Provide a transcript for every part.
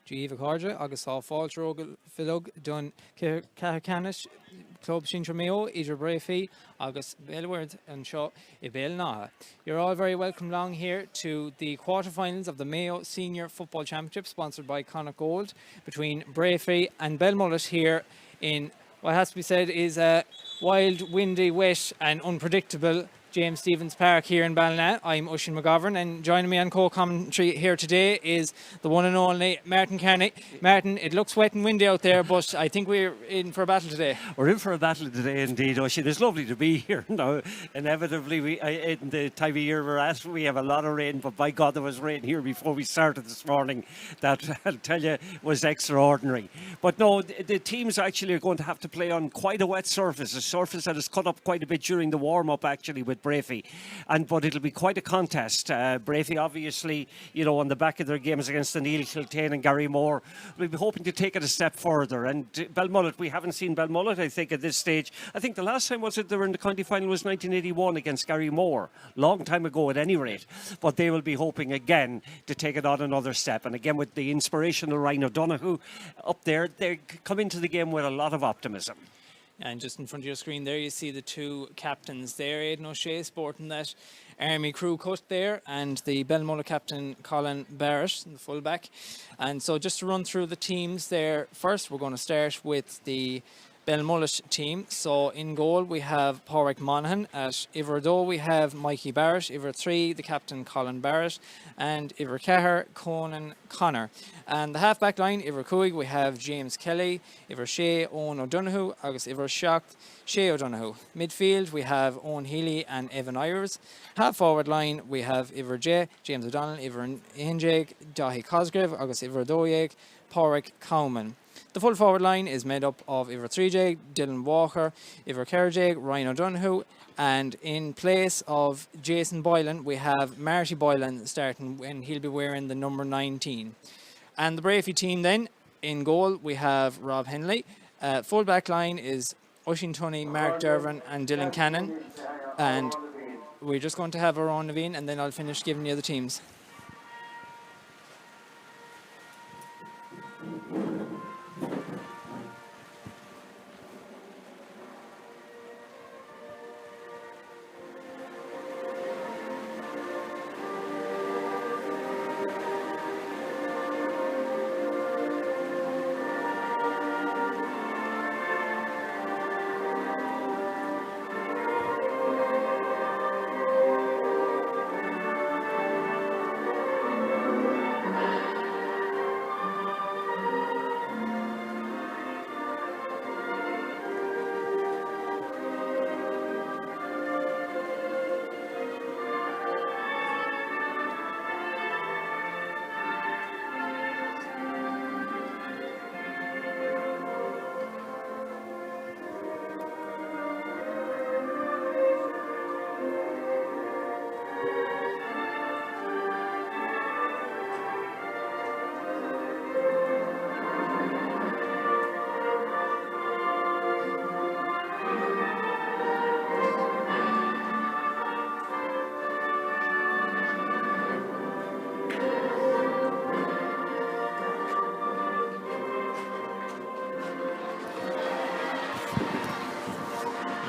Díomh Cordra agus á fáilteóga filog don Canis Club Sintra Mayo, idir Breaffy agus Bellmullet and seo I Bellmullet. You're all very welcome along here to the quarterfinals of the Mayo Senior Football Championship, sponsored by Connacht Gold, between Breaffy and Bellmullet here in what has to be said is a wild, windy, wet and unpredictable James Stephens Park here in Ballina. I'm Oisin McGovern, and joining me on co-commentary here today is the one and only Martin Kearney. Martin, it looks wet and windy out there, but I think we're in for a battle today. We're in for a battle today indeed, Oisin. It's lovely to be here now. Inevitably, in the time of year we're at, we have a lot of rain, but by God, there was rain here before we started this morning. That, I'll tell you, was extraordinary. But no, the teams actually are going to have to play on quite a wet surface, a surface that has cut up quite a bit during the warm-up actually with Breaffy, but it'll be quite a contest. Breaffy, obviously, on the back of their games against the Neil Kiltane and Gary Moore, we'll be hoping to take it a step further. And Bellmullet, we haven't seen Bellmullet, I think, at this stage. I think the last time they were in the county final was 1981 against Gary Moore, long time ago at any rate. But they will be hoping again to take it on another step. And again, with the inspirational Ryan O'Donoghue up there, they come into the game with a lot of optimism. And just in front of your screen there, you see the two captains there. Aidan O'Shea sporting that army crew cut there, and the Bellmullet captain Colin Barrett, the fullback. And so just to run through the teams there, first we're going to start with the Bellmullet team. So in goal we have Pádraig Monaghan. At Iverdo we have Mikey Barrett. Iver 3, the captain Colin Barrett. And Iver Cahir, Conan Connor. And the half-back line, Iver Cuig, we have James Kelly. Iver Shea, Owen O'Donoghue. Agus Iver Shocked, Shea O'Donoghue. Midfield we have Owen Healy and Evan Ayers. Half-forward line we have Iver J, James O'Donnell, Iver Hinjeg, Dahi Cosgrave, Agus Iver Doyeg, Pádraig Cowman. The full forward line is made up of Iver 3J, Dylan Walker, Iver Kerjeg, Ryan O'Donoghue, and in place of Jason Boylan, we have Marty Boylan starting, and he'll be wearing the number 19. And the Breaffy team then, in goal, we have Rob Henley. Full back line is Oisin Tunney, Mark Dervin, and Dylan Cannon. And we're just going to have our own Naveen, and then I'll finish giving you the teams.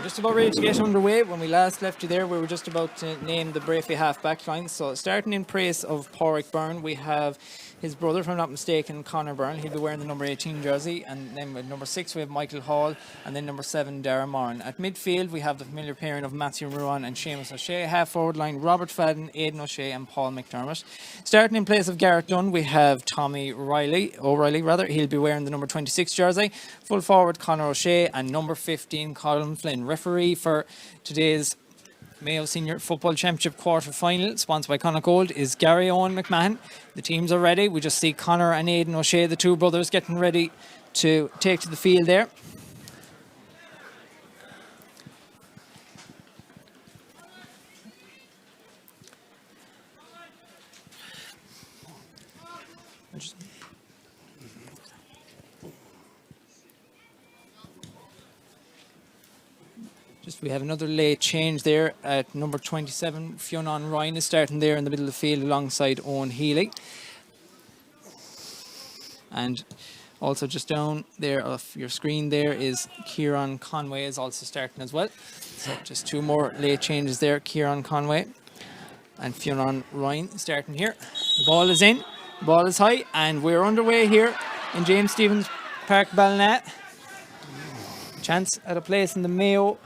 Just about ready to get underway. When we last left you there, we were just about to name the Breaffy half-back line. So starting in place of Pádraig Byrne, we have his brother, if I'm not mistaken, Conor Byrne. He'll be wearing the number 18 jersey. And then with number 6 we have Michael Hall, and then number 7 Dara Moran. At midfield we have the familiar pairing of Matthew Ruan and Seamus O'Shea. Half-forward line, Robert Fadden, Aidan O'Shea and Paul McDermott. Starting in place of Garrett Dunn, we have Tommy O'Reilly. He'll be wearing the number 26 jersey. Full forward Conor O'Shea, and number 15 Colin Flynn. Referee for today's Mayo Senior Football Championship quarter final, sponsored by Connacht Gold, is Gary Owen McMahon. The teams are ready. We just see Conor and Aidan O'Shea, the two brothers, getting ready to take to the field there. We have another late change there at number 27. Fionn Ryan is starting there in the middle of the field alongside Owen Healy. And also just down there off your screen there is Kieran Conway is also starting as well. So just 2 more late changes there. Kieran Conway and Fionn Ryan starting here. The ball is in, the ball is high, and we're underway here in James Stephens Park, Ballina. Chance at a place in the Mayo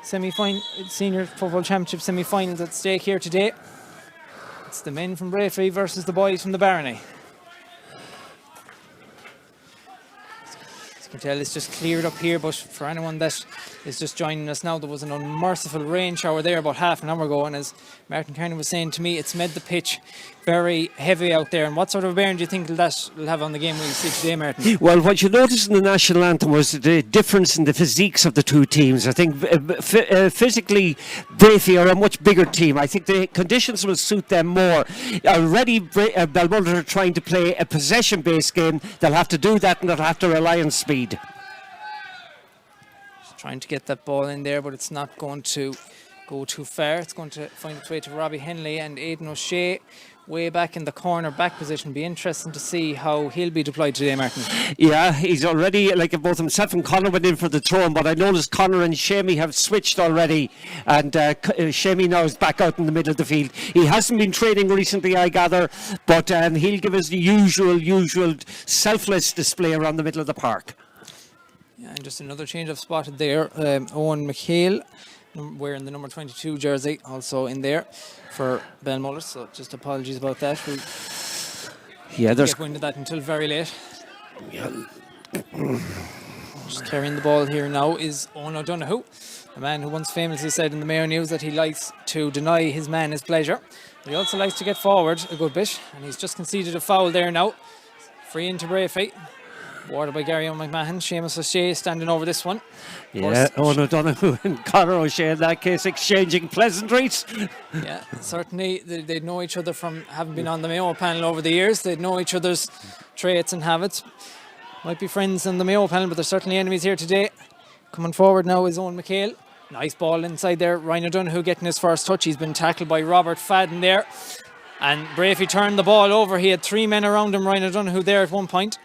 semi-final, Senior Football Championship semi-finals at stake here today. It's the men from Breaffy versus the boys from the Barony. You can tell it's just cleared up here, but for anyone that is just joining us now, there was an unmerciful rain shower there about half an hour ago, and as Martin Kearney was saying to me, it's made the pitch very heavy out there. And what sort of bearing do you think that will have on the game we'll see today, Martin? Well, what you noticed in the national anthem was the difference in the physiques of the two teams. I think physically Breaffy are a much bigger team. I think the conditions will suit them more. Already Bellmullet are trying to play a possession-based game. They'll have to do that, and they'll have to rely on speed. Just trying to get that ball in there, but it's not going to go too far. It's going to find its way to Robbie Henley and Aidan O'Shea way back in the corner back position. Be interesting to see how he'll be deployed today, Martin. Yeah, he's already, like both himself and Connor went in for the throw, but I noticed Connor and Shamey have switched already, and Shamey now is back out in the middle of the field. He hasn't been training recently, I gather, but he'll give us the usual selfless display around the middle of the park. Yeah, and just another change I've spotted there. Owen McHale wearing the number 22 jersey also in there for Bellmullet, so just apologies about that. We'll get wind of that until very late. Yeah. Just carrying the ball here now is Owen O'Donoghue, a man who once famously said in the Mayo News that he likes to deny his man his pleasure. But he also likes to get forward a good bit, and he's just conceded a foul there now. Free into Breaffy. Warded by Gary O'McMahon. Seamus O'Shea standing over this one. Yeah, Owen O'Donoghue and Conor O'Shea in that case exchanging pleasantries. Yeah, certainly they'd know each other from having been on the Mayo panel over the years. They'd know each other's traits and habits. Might be friends on the Mayo panel, but they're certainly enemies here today. Coming forward now is Owen McHale. Nice ball inside there. Ryan O'Donoghue getting his first touch. He's been tackled by Robert Fadden there. And Breaffy turned the ball over. He had 3 men around him, Ryan O'Donoghue there at one point.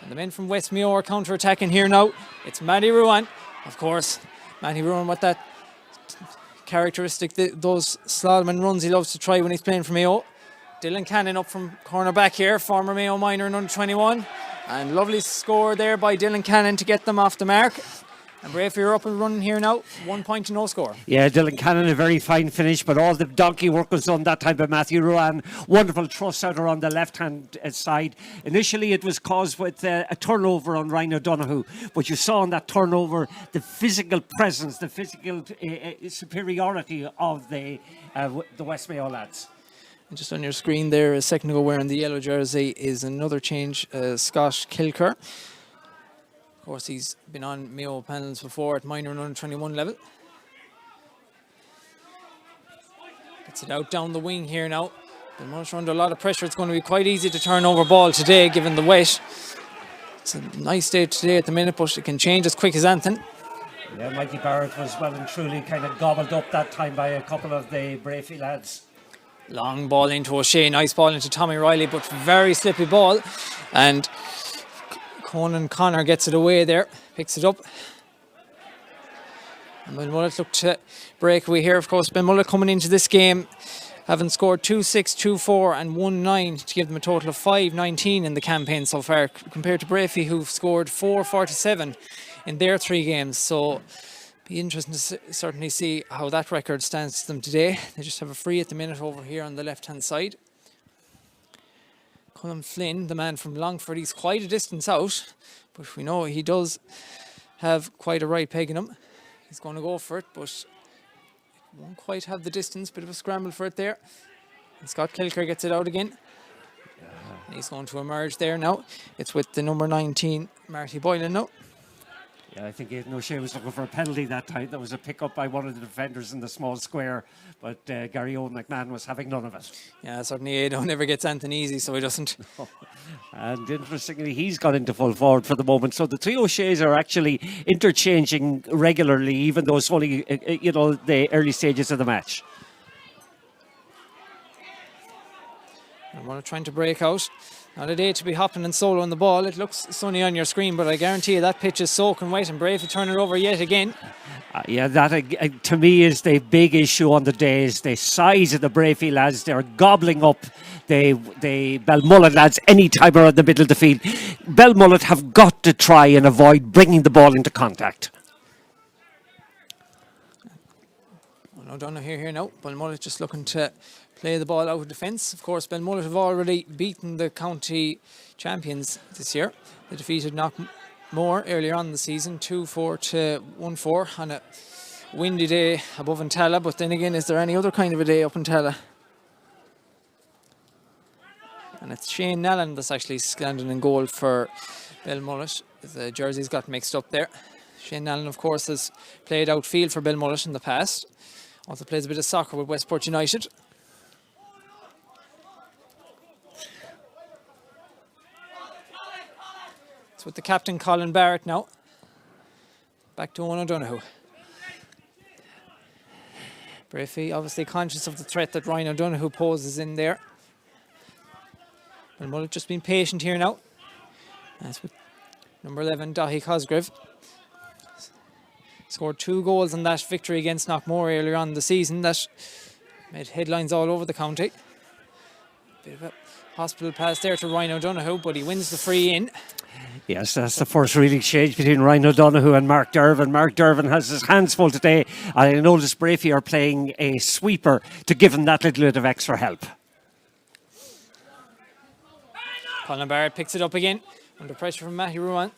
And the men from West Mayo are counter-attacking here now. It's Matty Ruan. Of course, Matty Ruan with that characteristic, those slalom runs he loves to try when he's playing for Mayo. Dylan Cannon up from corner back here, former Mayo minor in under 21. And lovely score there by Dylan Cannon to get them off the mark. And Breaffy are up and running here now. 1 point to no score. Yeah, Dylan Cannon, a very fine finish, but all the donkey work was done that time by Matthew Ruan. Wonderful thrust out on the left-hand side. Initially, it was caused with a turnover on Ryan O'Donoghue, but you saw in that turnover the physical presence, the physical superiority of the West Mayo lads. And just on your screen there, a second ago wearing the yellow jersey is another change, Scott Kilker. Of course, he's been on Mayo panels before at minor and under 21 level. Gets it out down the wing here now. Bellmullet are under a lot of pressure. It's going to be quite easy to turn over ball today, given the wet. It's a nice day today at the minute, but it can change as quick as anything. Yeah, Mikey Barrett was well and truly kind of gobbled up that time by a couple of the Breaffy lads. Long ball into O'Shea, nice ball into Tommy Riley, but very slippy ball. And Conan Connor gets it away there, picks it up. And Bellmullet look to break away here. Of course, Bellmullet coming into this game having scored 2-6, 2-4 and 1-9 to give them a total of 5-19 in the campaign so far, compared to Breaffy, who've scored 4-47 in their 3 games. So be interesting to certainly see how that record stands to them today. They just have a free at the minute over here on the left-hand side. Colin Flynn, the man from Longford, he's quite a distance out, but we know he does have quite a right peg in him. He's going to go for it, but won't quite have the distance. Bit of a scramble for it there. And Scott Kilker gets it out again. He's going to emerge there now. It's with the number 19, Marty Boylan now. Yeah, I think Aidan O'Shea was looking for a penalty that time. There was a pick-up by one of the defenders in the small square, but Gary O'McMahon was having none of it. Yeah, certainly Aidan never gets anything easy, so he doesn't. And interestingly, he's got into full forward for the moment. So the 3 O'Sheas are actually interchanging regularly, even though it's only, the early stages of the match. Bellmullet trying to break out. Not a day to be hopping and soloing the ball. It looks sunny on your screen, but I guarantee you that pitch is soaking wet, and Breaffy turn it over yet again. Yeah, that to me is the big issue on the day, is the size of the Breaffy lads. They're gobbling up the Bellmullet lads any time around the middle of the field. Bellmullet have got to try and avoid bringing the ball into contact. O'Donoghue here now. Bellmullet just looking to play the ball out of defence. Of course, Bellmullet have already beaten the county champions this year. They defeated Knockmore earlier on in the season, 2-4 to 1-4 on a windy day above Intala. But then again, is there any other kind of a day up in Intala? And it's Shane Nallen that's actually standing in goal for Bellmullet. The jerseys got mixed up there. Shane Nallen, of course, has played outfield for Bellmullet in the past. Also plays a bit of soccer with Westport United. It's with the captain, Colin Barrett, now. Back to Owen O'Donoghue. Breaffy obviously conscious of the threat that Ryan O'Donoghue poses in there. Bellmullet just been patient here now. That's with number 11, Dahi Cosgrave. Scored 2 goals in that victory against Knockmore earlier on in the season that made headlines all over the county. Bit of a hospital pass there to Ryan O'Donoghue, but he wins the free in. Yes, that's the first real exchange between Ryan O'Donoghue and Mark Dervin. Mark Dervin has his hands full today. I noticed Breaffy are playing a sweeper to give him that little bit of extra help. Colin Barrett picks it up again under pressure from Matthew Ruan.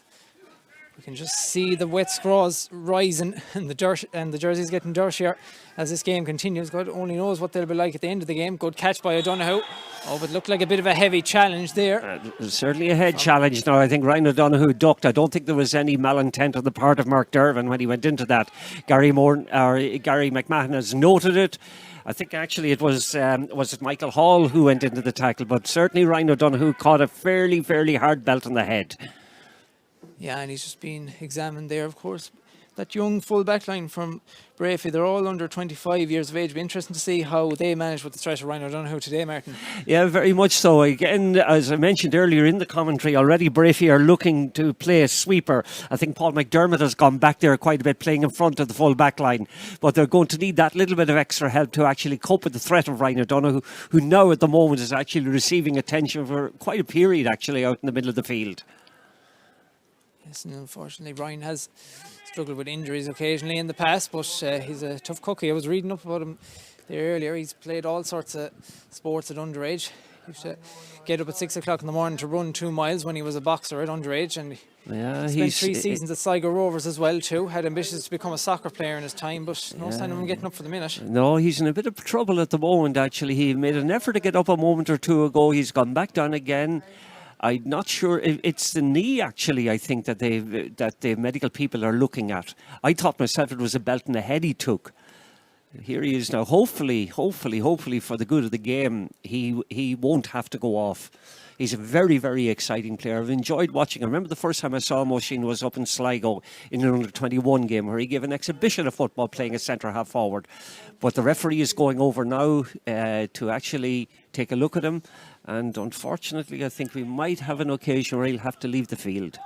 We can just see the wet scraws rising and the dirt, and the jerseys getting dirtier as this game continues. God only knows what they'll be like at the end of the game. Good catch by O'Donoghue. Oh, but looked like a bit of a heavy challenge there. Certainly a head challenge. Now, I think Ryan O'Donoghue ducked. I don't think there was any malintent on the part of Mark Dervin when he went into that. Gary McMahon has noted it. I think actually it was it Michael Hall who went into the tackle, but certainly Ryan O'Donoghue caught a fairly hard belt on the head. Yeah, and he's just been examined there, of course. That young full back line from Breaffy, they're all under 25 years of age. It'll be interesting to see how they manage with the threat of Ryan O'Donoghue today, Martin. Yeah, very much so. Again, as I mentioned earlier in the commentary, already Breaffy are looking to play a sweeper. I think Paul McDermott has gone back there quite a bit, playing in front of the full back line. But they're going to need that little bit of extra help to actually cope with the threat of Ryan O'Donoghue, who now at the moment is actually receiving attention for quite a period actually out in the middle of the field. Yes, and unfortunately Ryan has struggled with injuries occasionally in the past, but he's a tough cookie. I was reading up about him there earlier. He's played all sorts of sports at underage. He used to get up at 6 o'clock in the morning to run 2 miles when he was a boxer at underage, and he spent 3 seasons at Sligo Rovers as well too. Had ambitions to become a soccer player in his time, but no sign of him getting up for the minute. No, he's in a bit of trouble at the moment actually. He made an effort to get up a moment or two ago. He's gone back down again. I'm not sure. It's the knee, actually, I think, that the medical people are looking at. I thought myself it was a belt in the head he took. Here he is now. Hopefully, for the good of the game, he won't have to go off. He's a very exciting player. I've enjoyed watching him. I remember the first time I saw him, Oisin, was up in Sligo in an under-21 game where he gave an exhibition of football playing a centre-half forward. But the referee is going over now to actually take a look at him. And unfortunately, I think we might have an occasion where he'll have to leave the field.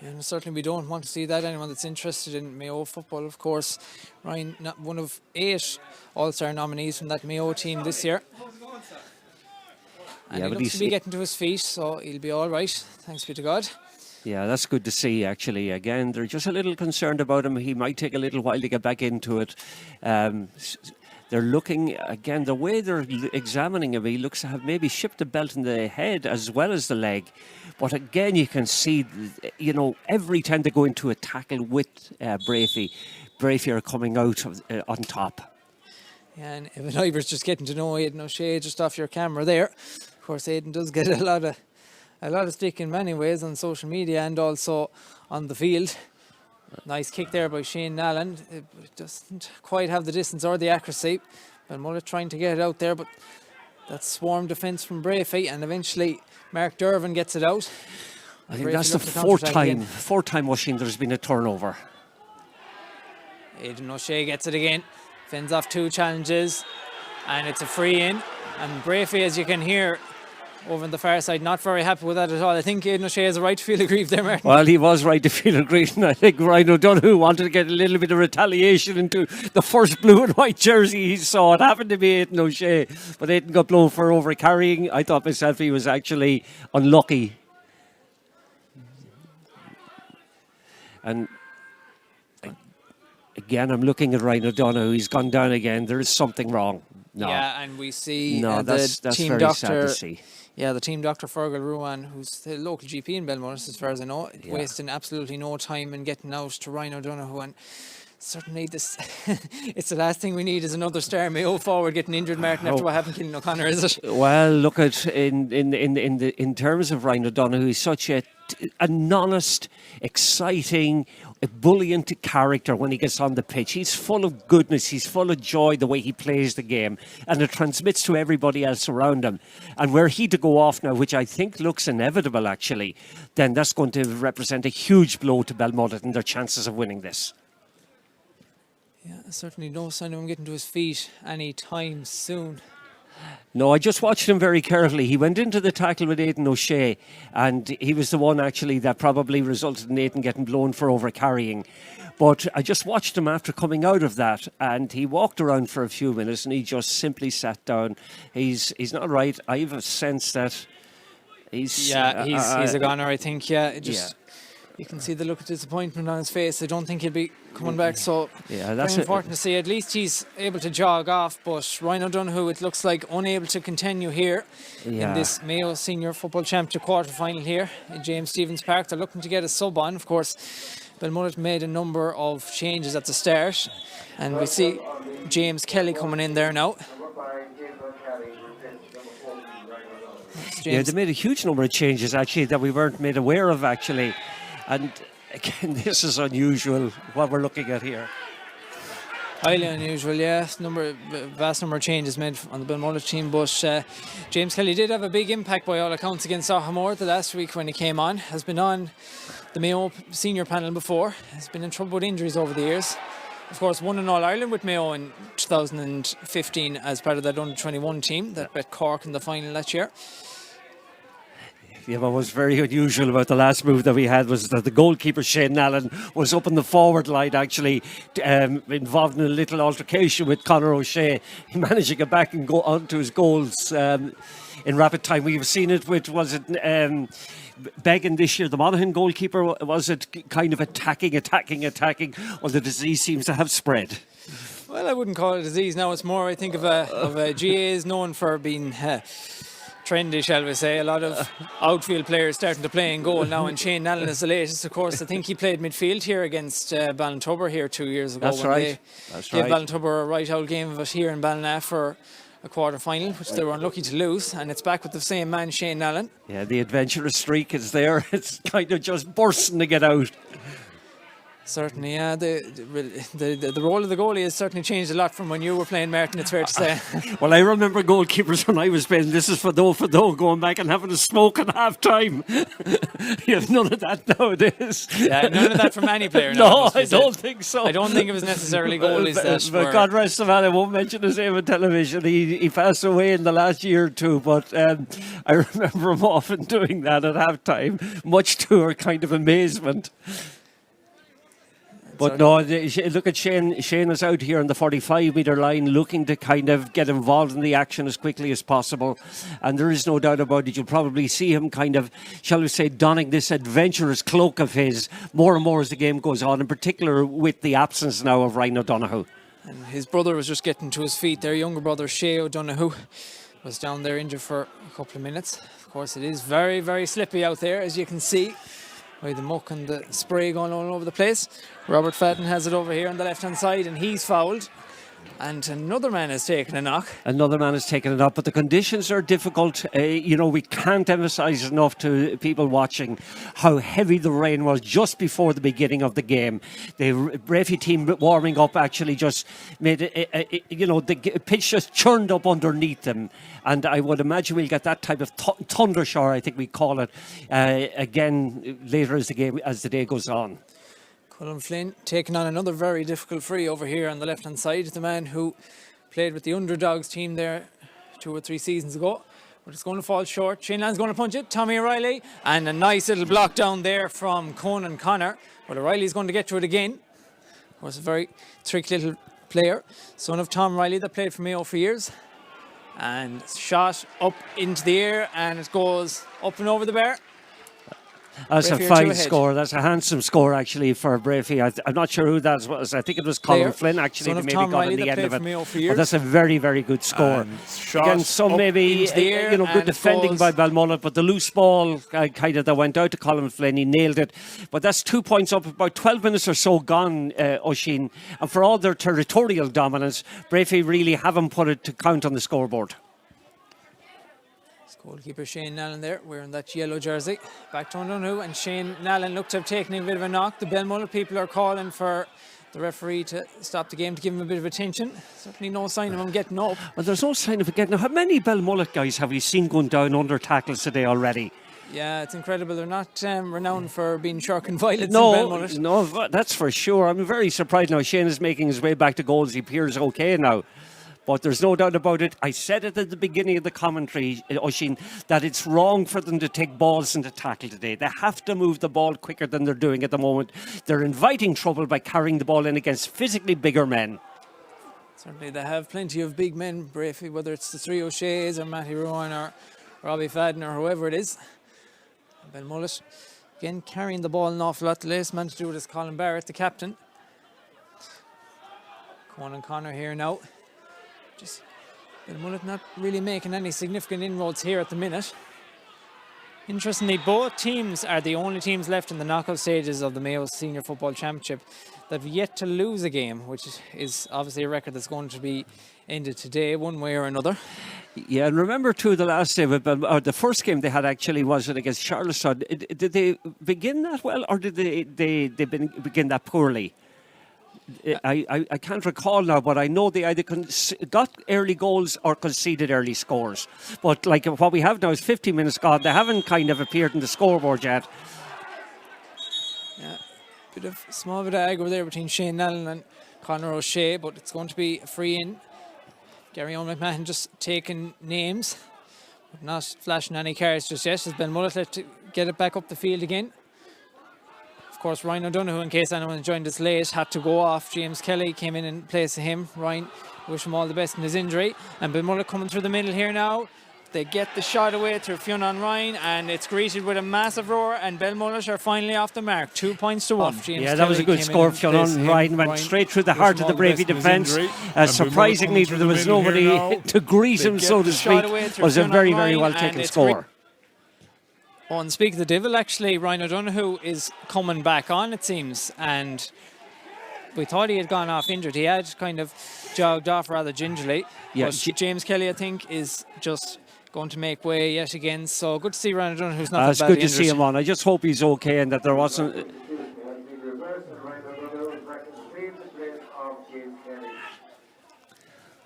Yeah, and certainly we don't want to see that. Anyone that's interested in Mayo football, of course, Ryan, one of 8 All-Star nominees from that Mayo team this year. And he looks to be getting to his feet, so he'll be all right. Thanks be to God. Yeah, that's good to see, actually. Again, they're just a little concerned about him. He might take a little while to get back into it. They're looking, again, the way they're examining him, he looks to have maybe shipped a belt in the head as well as the leg. But again, you can see, every time they go into a tackle with Breaffy are coming out on top. Yeah, and Evan Ivor's just getting to know Aidan O'Shea just off your camera there. Of course, Aidan does get a lot of stick in many ways on social media and also on the field. Nice kick there by Shane Nallen. It doesn't quite have the distance or the accuracy. Bellmullet trying to get it out there, but that's swarm defence from Breaffy, and eventually Mark Dervin gets it out. I think that's the fourth time Oisin there's been a turnover. Aidan O'Shea gets it again. Fends off 2 challenges, and it's a free in. And Breaffy, as you can hear, over on the far side. Not very happy with that at all. I think Aidan O'Shea has a right to feel aggrieved there, Martin. Well, he was right to feel aggrieved, and I think Ryan O'Donoghue wanted to get a little bit of retaliation into the first blue and white jersey he saw. It happened to be Aidan O'Shea, but Aidan got blown for overcarrying. I thought myself he was actually unlucky. And again, I'm looking at Ryan O'Donoghue. He's gone down again. There is something wrong. No. Yeah, and we see that's team very doctor. sad to see. Yeah, the team doctor Fergal Ruan, who's the local GP in Bellmullet, as far as I know, wasting absolutely no time in getting out to Ryan O'Donoghue. And certainly, this it's the last thing we need is another star Mayo forward getting injured, Martin, after what happened to Killian O'Connor, is it? Well, look at in terms of Ryan O'Donoghue, he's such an honest, exciting, ebullient character when he gets on the pitch. He's full of goodness, he's full of joy the way he plays the game, and it transmits to everybody else around him. And were he to go off now, which I think looks inevitable actually, then that's going to represent a huge blow to Bellmullet and their chances of winning this. Yeah, certainly no sign of him getting to his feet any time soon. No, I just watched him very carefully. He went into the tackle with Aidan O'Shea, and he was the one actually that probably resulted in Aidan getting blown for overcarrying. But I just watched him after coming out of that, and he walked around for a few minutes and he just simply sat down. He's not right. I have a sense that he's a goner, I think. You can see the look of disappointment on his face. I don't think he'll be coming back. So that's important to see. At least he's able to jog off. But Ryan O'Donoghue, it looks like, unable to continue here in this Mayo Senior Football Championship quarter-final here in James Stephens Park. They're looking to get a sub on. Of course, Bellmullet made a number of changes at the start. And we see James Kelly coming in there now. Yeah, they made a huge number of changes actually that we weren't made aware of actually. And again, this is unusual, what we're looking at here. Highly unusual, vast number of changes made on the Bellmullet team. But James Kelly did have a big impact by all accounts against Sahamore the last week when he came on. Has been on the Mayo senior panel before. Has been in trouble with injuries over the years. Of course, won an All-Ireland with Mayo in 2015 as part of that under-21 team that beat Cork in the final that year. Yeah, what was very unusual about the last move that we had was that the goalkeeper, Shane Allen, was up in the forward line actually, involved in a little altercation with Conor O'Shea. He managed to get back and go on to his goals in rapid time. We've seen it with, Began this year, the Monaghan goalkeeper, was it kind of attacking, or the disease seems to have spread? Well, I wouldn't call it a disease now. It's more, I think, of a GA is known for being trendy, shall we say. A lot of outfield players starting to play in goal now, and Shane Allen is the latest, of course. I think he played midfield here against Ballintubber here 2 years ago. That's right. They gave Ballintubber a right out game of it here in Ballina for a quarter final, which they were unlucky to lose, and it's back with the same man, Shane Allen. Yeah, the adventurous streak is there. It's kind of just bursting to get out. Certainly, yeah. The role of the goalie has certainly changed a lot from when you were playing, Martin, it's fair to say. Well, I remember goalkeepers when I was playing. This is for though, going back and having a smoke at half time. You have none of that nowadays. Yeah, none of that from any player now. No, I don't think so. I don't think it was necessarily goalies that but God rest him, I won't mention his name on television. He passed away in the last year or two, but I remember him often doing that at half time, much to our kind of amazement. But no, look at Shane. Shane is out here on the 45-metre line looking to kind of get involved in the action as quickly as possible. And there is no doubt about it. You'll probably see him kind of, shall we say, donning this adventurous cloak of his more and more as the game goes on, in particular with the absence now of Ryan O'Donoghue. And his brother was just getting to his feet. Their younger brother, Shea O'Donoghue, was down there injured for a couple of minutes. Of course, it is very, very slippy out there, as you can see, by the muck and the spray going all over the place. Robert Fadden has it over here on the left-hand side, and he's fouled. And another man has taken a knock. But the conditions are difficult. We can't emphasise enough to people watching how heavy the rain was just before the beginning of the game. The Breaffy team warming up actually just made the pitch just churned up underneath them. And I would imagine we'll get that type of thunder shower, I think we call it, again later as the day goes on. Colin Flynn taking on another very difficult free over here on the left-hand side. The man who played with the Underdogs team there 2 or 3 seasons ago. But it's going to fall short. Shane Lann's going to punch it. Tommy O'Reilly. And a nice little block down there from Conan Connor. But O'Reilly's going to get to it again. Was a very tricky little player. Son of Tom Riley that played for Mayo for years. And shot up into the air. And it goes up and over the bar. That's Breaffy a are fine 2 ahead. score. That's a handsome score, actually, for Breaffy. I'm not sure who that was. I think it was Colin Player. Flynn, actually, Son that of maybe Tom got Riley in the that end played of for it. Mayo for But years. that's a very, very good score. And shot Again, some up maybe into the air good and defending goes- by Bellmullet, but the loose ball kind of that went out to Colin Flynn. He nailed it. But that's 2 points up, about 12 minutes or so gone, Oisin. And for all their territorial dominance, Breaffy really haven't put it to count on the scoreboard. Goalkeeper Shane Nallen there, wearing that yellow jersey. Back to O'Donoghue, and Shane Nallen looked to have taken a bit of a knock. The Bellmullet people are calling for the referee to stop the game to give him a bit of attention. Certainly no sign of him getting up. Well, there's no sign of it getting. Now, how many Bellmullet guys have we seen going down under tackles today already? Yeah, it's incredible. They're not renowned for being shark and violence in No, Bellmullet. no, that's for sure. I'm very surprised now. Shane is making his way back to goals. He appears okay now. But there's no doubt about it. I said it at the beginning of the commentary, Oisin, that it's wrong for them to take balls into tackle today. They have to move the ball quicker than they're doing at the moment. They're inviting trouble by carrying the ball in against physically bigger men. Certainly they have plenty of big men, Breaffy, whether it's the three O'Sheas or Matty Rowan or Robbie Fadden or whoever it is. Bellmullet, again, carrying the ball an awful lot. The latest man to do it is Colin Barrett, the captain. Conan Connor here now. Just Bellmullet not really making any significant inroads here at the minute. Interestingly, both teams are the only teams left in the knockout stages of the Mayo Senior Football Championship that have yet to lose a game, which is obviously a record that's going to be ended today one way or another. Yeah, and remember too, the last day, the first game they had actually was it against Charlottetown. Did they begin that well, or did they begin that poorly? I can't recall now, but I know they either got early goals or conceded early scores. But like what we have now is 50 minutes gone. They haven't kind of appeared in the scoreboard yet. Yeah, small bit of aggro there between Shane Nallen and Conor O'Shea, but it's going to be a free in. Gary McMahon just taking names, but not flashing any cards just yet. Has Bellmullet let to get it back up the field again. Of course, Ryan O'Donoghue, in case anyone joined us late, had to go off. James Kelly came in place of him. Ryan, wish him all the best in his injury. And Bellmullet coming through the middle here now. They get the shot away through Fionn Ryan, and it's greeted with a massive roar, and Bellmullet are finally off the mark. 2 points to 1. James yeah, that was a good score. Fionn Ryan went straight through the heart of the Breaffy defence. Surprisingly, there was nobody to grease him, so to speak. It was a very, very well taken score. Oh, and speak of the devil, actually, Ryan O'Donoghue is coming back on, it seems, and we thought he had gone off injured. He had kind of jogged off rather gingerly. Yeah, but James Kelly, I think, is just going to make way yet again. So good to see Ryan O'Donoghue, who's not It's that badly good to see him on. I just hope he's okay and that there wasn't.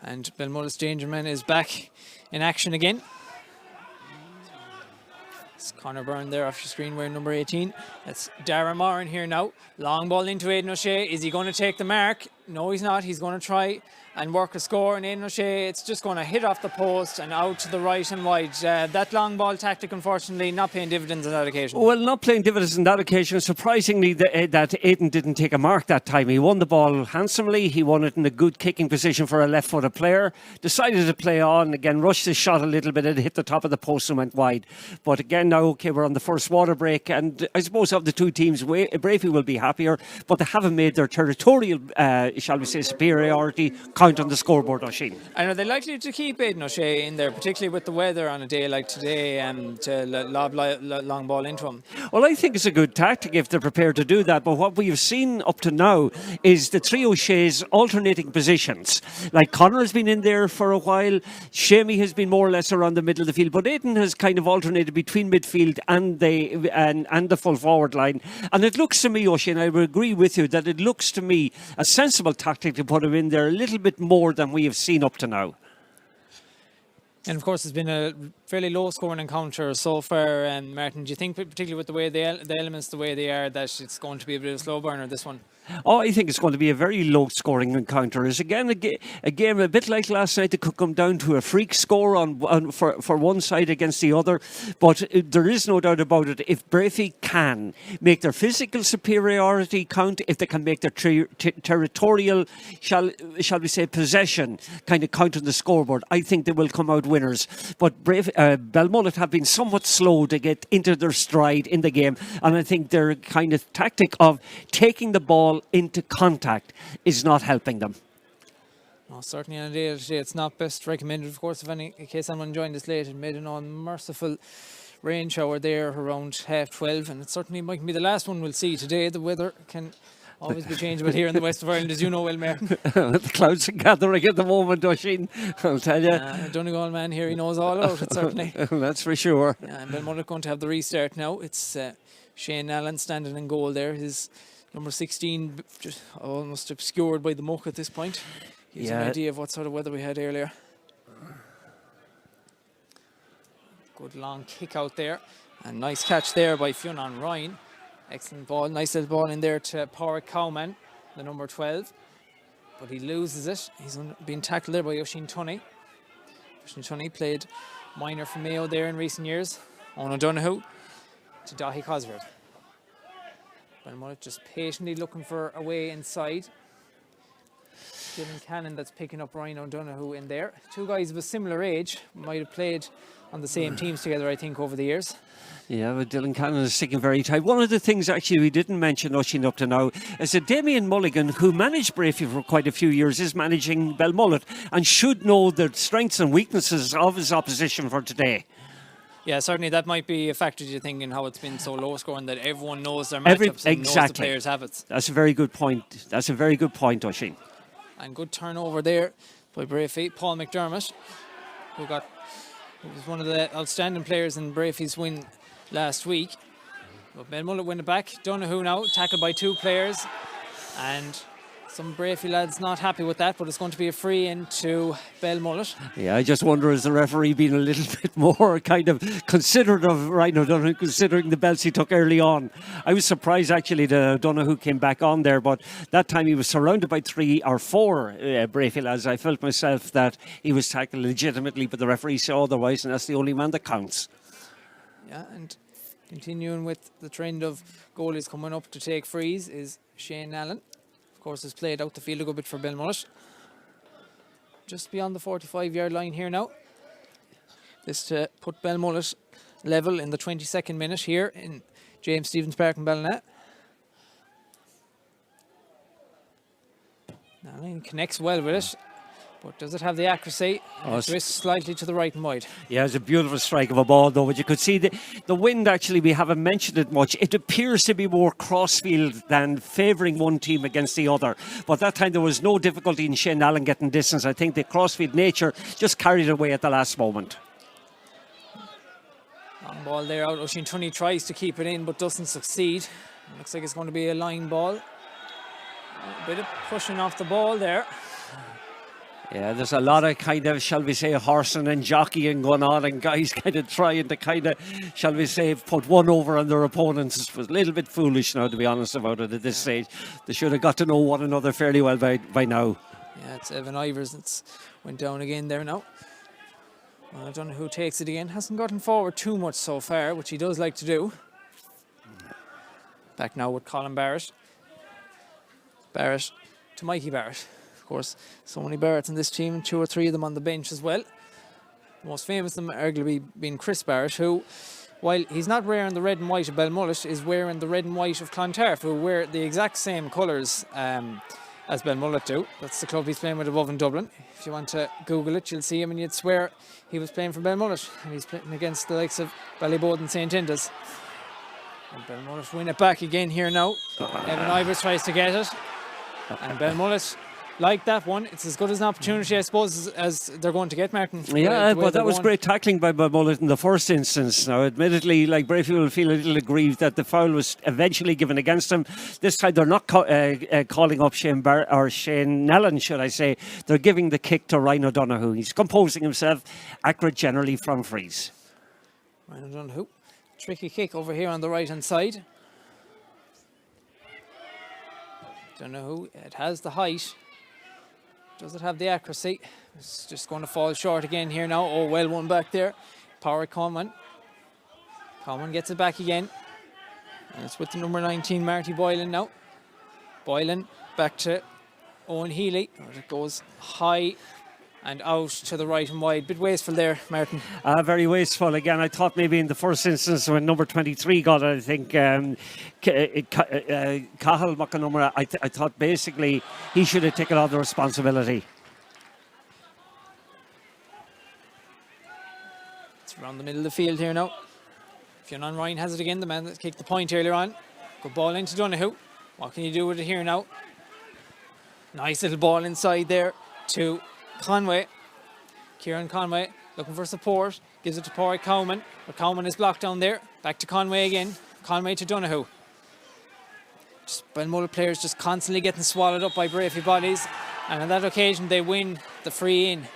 And Bellmullet's danger man is back in action again. It's Conor Byrne there off your screen wearing number 18. That's Darren Moran here now. Long ball into Aidan O'Shea. Is he going to take the mark? No, he's not. He's going to try and work a score. And Aidan O'Shea, it's just going to hit off the post and out to the right and wide. That long ball tactic, unfortunately, not paying dividends on that occasion. Well, not playing dividends on that occasion. Surprisingly, that Aidan didn't take a mark that time. He won the ball handsomely. He won it in a good kicking position for a left-footed player. Decided to play on. Again, rushed his shot a little bit. It hit the top of the post and went wide. But again, now, okay, we're on the first water break. And I suppose of the two teams, Breaffy will be happier. But they haven't made their territorial, shall we say, superiority count on the scoreboard, Oisin. And are they likely to keep Aidan O'Shea in there, particularly with the weather on a day like today, to lob long ball into him? Well, I think it's a good tactic if they're prepared to do that. But what we've seen up to now is the three O'Sheas alternating positions. Like Conor has been in there for a while. Shamey has been more or less around the middle of the field. But Aidan has kind of alternated between midfield and the full forward line. And it looks to me, Oisin, I would agree with you, that it looks to me a sensible tactic to put him in there a little bit more than we have seen up to now. And of course, it's been a fairly low-scoring encounter so far. And Martin, do you think, particularly with the way the elements the way they are, that it's going to be a bit of a slow burner, this one? Oh, I think it's going to be a very low-scoring encounter. It's again a game a bit like last night. It could come down to a freak score for one side against the other. But there is no doubt about it. If Breaffy can make their physical superiority count, if they can make their territorial, shall we say, possession kind of count on the scoreboard, I think they will come out winners. But Bellmullet have been somewhat slow to get into their stride in the game, and I think their kind of tactic of taking the ball into contact is not helping them. No, certainly on a day today, it's not best recommended. Of course, in case anyone joined us late, it made an unmerciful rain shower there around 12:30, and it certainly might be the last one we'll see today. The weather can always be changeable here in the west of Ireland, as you know well, Martin. The clouds are gathering at the moment, Oisin, I'll tell you. Donegal man here, he knows all about it, certainly. That's for sure. And Bellmullet going to have the restart now. It's Shane Allen standing in goal there. His number 16 just almost obscured by the muck at this point. Gives you an idea of what sort of weather we had earlier. Good long kick out there. And nice catch there by Fionn Ryan. Excellent ball. Nice little ball in there to Pádraig Cowman, the number 12. But he loses it. He's been tackled there by Oisin Tunney. Oisin Tunney played minor for Mayo there in recent years. Owen O'Donoghue to Daithí Cosgrave. Bellmullet just patiently looking for a way inside. Dylan Cannon that's picking up Ryan O'Donoghue in there. Two guys of a similar age, might have played on the same teams together, I think, over the years. Yeah, but Dylan Cannon is sticking very tight. One of the things actually we didn't mention, Oisin, up to now, is that Damien Mulligan, who managed Breaffy for quite a few years, is managing Bellmullet and should know the strengths and weaknesses of his opposition for today. Yeah, certainly that might be a factor, do you think, in how it's been so low scoring, that everyone knows their matchups and knows the players' habits. That's a very good point. That's a very good point, Oisin. And good turnover there by Breaffy. Paul McDermott, who was one of the outstanding players in Breaffy's win last week. But Bellmullet win it back. Donoghue now, tackled by two players. And some Breaffy lads not happy with that, but it's going to be a free into Bellmullet. Yeah, I just wonder, is the referee being a little bit more kind of considerate of Ryan O'Donoghue, considering the belts he took early on? I was surprised actually that O'Donoghue came back on there, but that time he was surrounded by 3 or 4 Breaffy lads. I felt myself that he was tackled legitimately, but the referee saw otherwise, and that's the only man that counts. Yeah, and continuing with the trend of goalies coming up to take frees is Shane Allen. Of course, has played out the field a good bit for Bellmullet. Just beyond the 45-yard line here now. This to put Bellmullet level in the 22nd minute here in James Stephens Park in Ballina. Now he connects well with it. But does it have the accuracy? It's wrist slightly to the right and wide. Yeah, it's a beautiful strike of a ball, though. But you could see the wind, actually, we haven't mentioned it much. It appears to be more crossfield than favouring one team against the other. But that time there was no difficulty in Shane Allen getting distance. I think the crossfield nature just carried it away at the last moment. Long ball there out. Oisin Tunney tries to keep it in but doesn't succeed. Looks like it's going to be a line ball. A bit of pushing off the ball there. Yeah, there's a lot of kind of, shall we say, horsing and jockeying going on, and guys kind of trying to kind of, shall we say, put one over on their opponents. It was a little bit foolish now, to be honest about it at this stage. They should have got to know one another fairly well by now. Yeah, it's Evan Ivers that's went down again there now. Well, I don't know who takes it again. Hasn't gotten forward too much so far, which he does like to do. Back now with Colin Barrett. Barrett to Mikey Barrett. Of course, so many Barretts in this team, 2 or 3 of them on the bench as well. The most famous of them arguably being Chris Barrett, who, while he's not wearing the red and white of Bellmullet, is wearing the red and white of Clontarf, who wear the exact same colours as Bellmullet do. That's the club he's playing with above in Dublin. If you want to Google it, you'll see him and you'd swear he was playing for Bellmullet, and he's playing against the likes of Ballybode and St. Indas. And Bellmullet win it back again here now. Evan Ivers tries to get it, and Bellmullet like that one. It's as good as an opportunity, I suppose, as they're going to get, Martin. Yeah, but that was great tackling by Bellmullet in the first instance. Now, admittedly, like Breaffy will feel a little aggrieved that the foul was eventually given against him. This time they're not calling up Shane Nellen, should I say. They're giving the kick to Ryan O'Donoghue. He's composing himself, accurate generally from frees. Ryan O'Donoghue. Tricky kick over here on the right-hand side. O'Donoghue, it has the height. Does it have the accuracy? It's just going to fall short again here now. Oh, well won back there. Power Coleman. Coleman gets it back again. And it's with the number 19, Marty Boylan now. Boylan back to Owen Healy. It goes high and out to the right and wide. Bit wasteful there, Martin. Very wasteful. Again, I thought maybe in the first instance when number 23 got it, I think Cahill Macanumra, I thought basically he should have taken all the responsibility. It's around the middle of the field here now. Fionn Ryan has it again, the man that kicked the point earlier on. Good ball into Donoghue. What can you do with it here now? Nice little ball inside there to Conway. Kieran Conway looking for support. Gives it to Pádraig Cowman. But Cowman is blocked down there. Back to Conway again. Conway to Donoghue. Just Bellmullet players just constantly getting swallowed up by Breaffy bodies. And on that occasion they win the free in.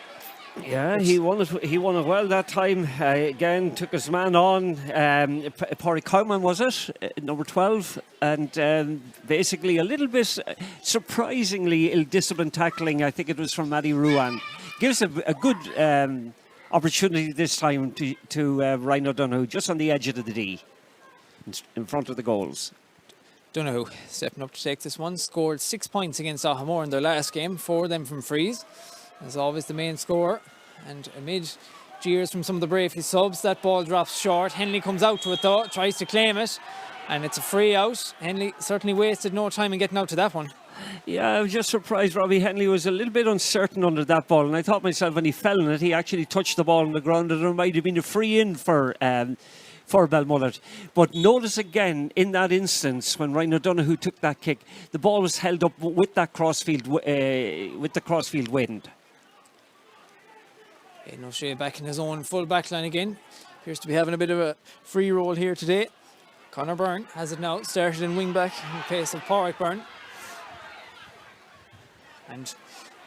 Yeah, he won it well that time. Again, took his man on. Pádraig Cowman was it, number 12, and basically a little bit surprisingly ill-disciplined tackling. I think it was from Matty Ruan. Gives a good opportunity this time to Ryan O'Donoghue, just on the edge of the D, in front of the goals. Donoghue stepping up to take this one. Scored 6 points against Ahamore in their last game, 4 of them from frees. As always, the main scorer. And amid jeers from some of the Breaffy subs, that ball drops short. Henley comes out to it though, tries to claim it, and it's a free out. Henley certainly wasted no time in getting out to that one. Yeah, I was just surprised Robbie Henley was a little bit uncertain under that ball, and I thought myself when he fell in it, he actually touched the ball on the ground, and there might have been a free in for Bellmullet. But notice again, in that instance, when Ryan O'Donoghue took that kick, the ball was held up with that crossfield, with the crossfield wind. No shade back in his own full back line again. Appears to be having a bit of a free roll here today. Conor Byrne has it now, started in wing back in the pace of Pádraig Byrne. And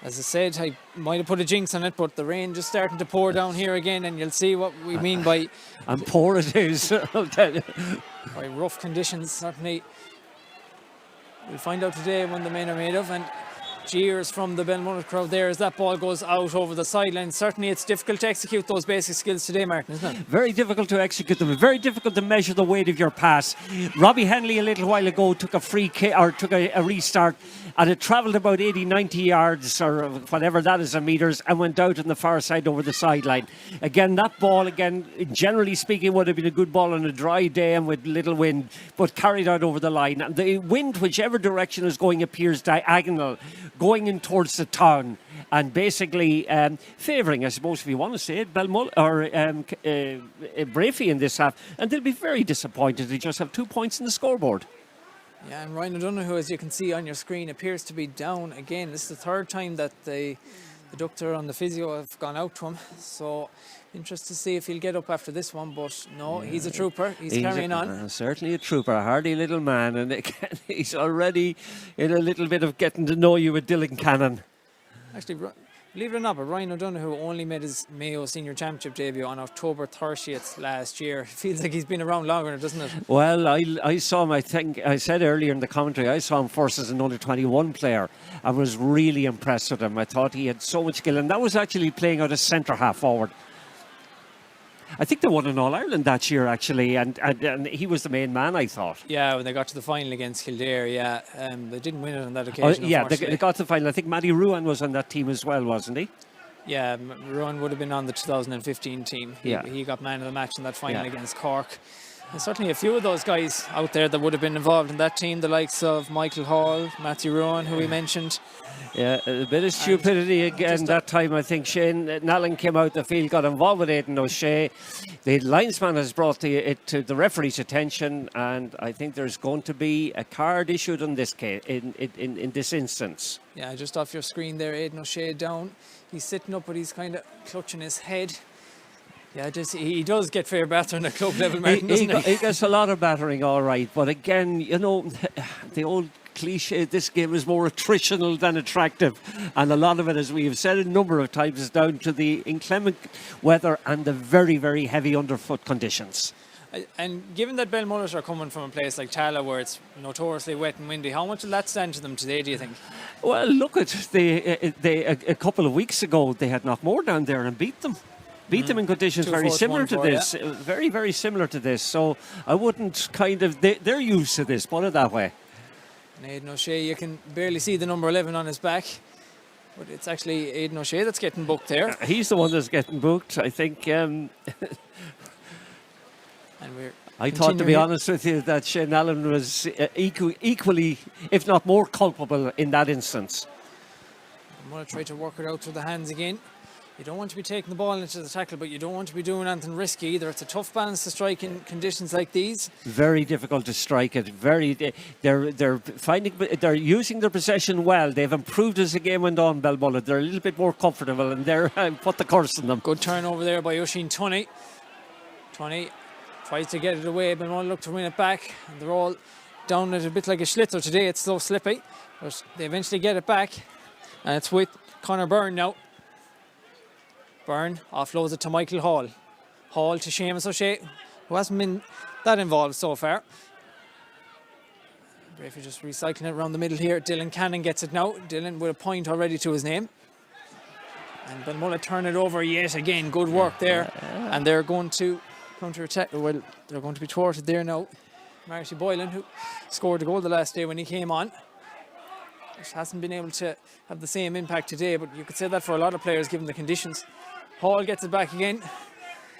as I said, I might have put a jinx on it, but the rain just starting to pour down here again, and you'll see what we mean by... And poor it is, I'll tell you. By rough conditions, certainly. We'll find out today when the men are made of, and jeers from the Bellmullet crowd there as that ball goes out over the sideline. Certainly it's difficult to execute those basic skills today, Martin, isn't it? Very difficult to execute them. Very difficult to measure the weight of your pass. Robbie Henley a little while ago took a free kick, or took a restart, and it travelled about 80-90 yards or whatever that is in metres, and went out on the far side over the sideline. Again, that ball, again, generally speaking, would have been a good ball on a dry day and with little wind, but carried out over the line. And the wind, whichever direction is going, appears diagonal, going in towards the town, and basically favouring, I suppose, if you want to say it, Bellmullet or Breaffy in this half, and they'll be very disappointed. They just have 2 points in the scoreboard. Yeah, and Ryan O'Donoghue, as you can see on your screen, appears to be down again. This is the third time that the doctor and the physio have gone out to him. So, interested to see if he'll get up after this one. But no, he's a trooper. He's carrying on. Certainly a trooper, a hardy little man. And again, he's already in a little bit of getting to know you with Dylan Cannon. Actually, believe it or not, but Ryan O'Donoghue only made his Mayo Senior Championship debut on October 30th last year. It feels like he's been around longer, doesn't it? Well, I saw him, I think, I said earlier in the commentary, I saw him first as an under-21 player and was really impressed with him. I thought he had so much skill, and that was actually playing out as centre-half forward. I think they won an All-Ireland that year, actually, and he was the main man, I thought. Yeah, when they got to the final against Kildare, yeah. They didn't win it on that occasion, yeah, they got to the final. I think Matty Ruan was on that team as well, wasn't he? Yeah, Ruan would have been on the 2015 team. He got man of the match in that final against Cork. There's certainly a few of those guys out there that would have been involved in that team, the likes of Michael Hall, Matthew Rowan, who we mentioned. Yeah, a bit of stupidity again that time. I think Shane Nallen came out the field, got involved with Aidan O'Shea. The linesman has brought it to the referee's attention, and I think there's going to be a card issued in this case, in this instance. Yeah, just off your screen there, Aidan O'Shea down. He's sitting up, but he's kind of clutching his head. Yeah, he does get fair battering at club level, Martin, doesn't he? He gets a lot of battering, all right. But again, you know, the old cliche, this game is more attritional than attractive. And a lot of it, as we have said a number of times, is down to the inclement weather and the very, very heavy underfoot conditions. And given that Bellmullet are coming from a place like Tala, where it's notoriously wet and windy, how much will that stand to them today, do you think? Well, look at a couple of weeks ago, they had Knockmore down there and beat them. Them in conditions very similar to this. Yeah. Very, very similar to this. So I wouldn't they're used to this, put it that way. And Aidan O'Shea, you can barely see the number 11 on his back. But it's actually Aidan O'Shea that's getting booked there. He's the one that's getting booked, I think. And I thought, to be honest with you, that Shane Allen was equally, if not more, culpable in that instance. I'm going to try to work it out through the hands again. You don't want to be taking the ball into the tackle, but you don't want to be doing anything risky either. It's a tough balance to strike in conditions like these. Very difficult to strike it. They're using their possession well. They've improved as the game went on, Bellmullet. They're a little bit more comfortable, and they're put the curse on them. Good turnover there by Oisin Tunney. Tunney tries to get it away, Bellmullet look to win it back, and they're all down it a bit like a schlitzer today. It's so slippy, but they eventually get it back, and it's with Conor Byrne now. Byrne offloads it to Michael Hall. Hall to Seamus O'Shea, who hasn't been that involved so far. Breaffy just recycling it around the middle here. Dylan Cannon gets it now. Dylan with a point already to his name. And Bellmullet turn it over yet again. Good work there. And they're going to counter-attack. Well, they're going to be thwarted there now. Marty Boylan, who scored a goal the last day when he came on, just hasn't been able to have the same impact today, but you could say that for a lot of players given the conditions. Hall gets it back again.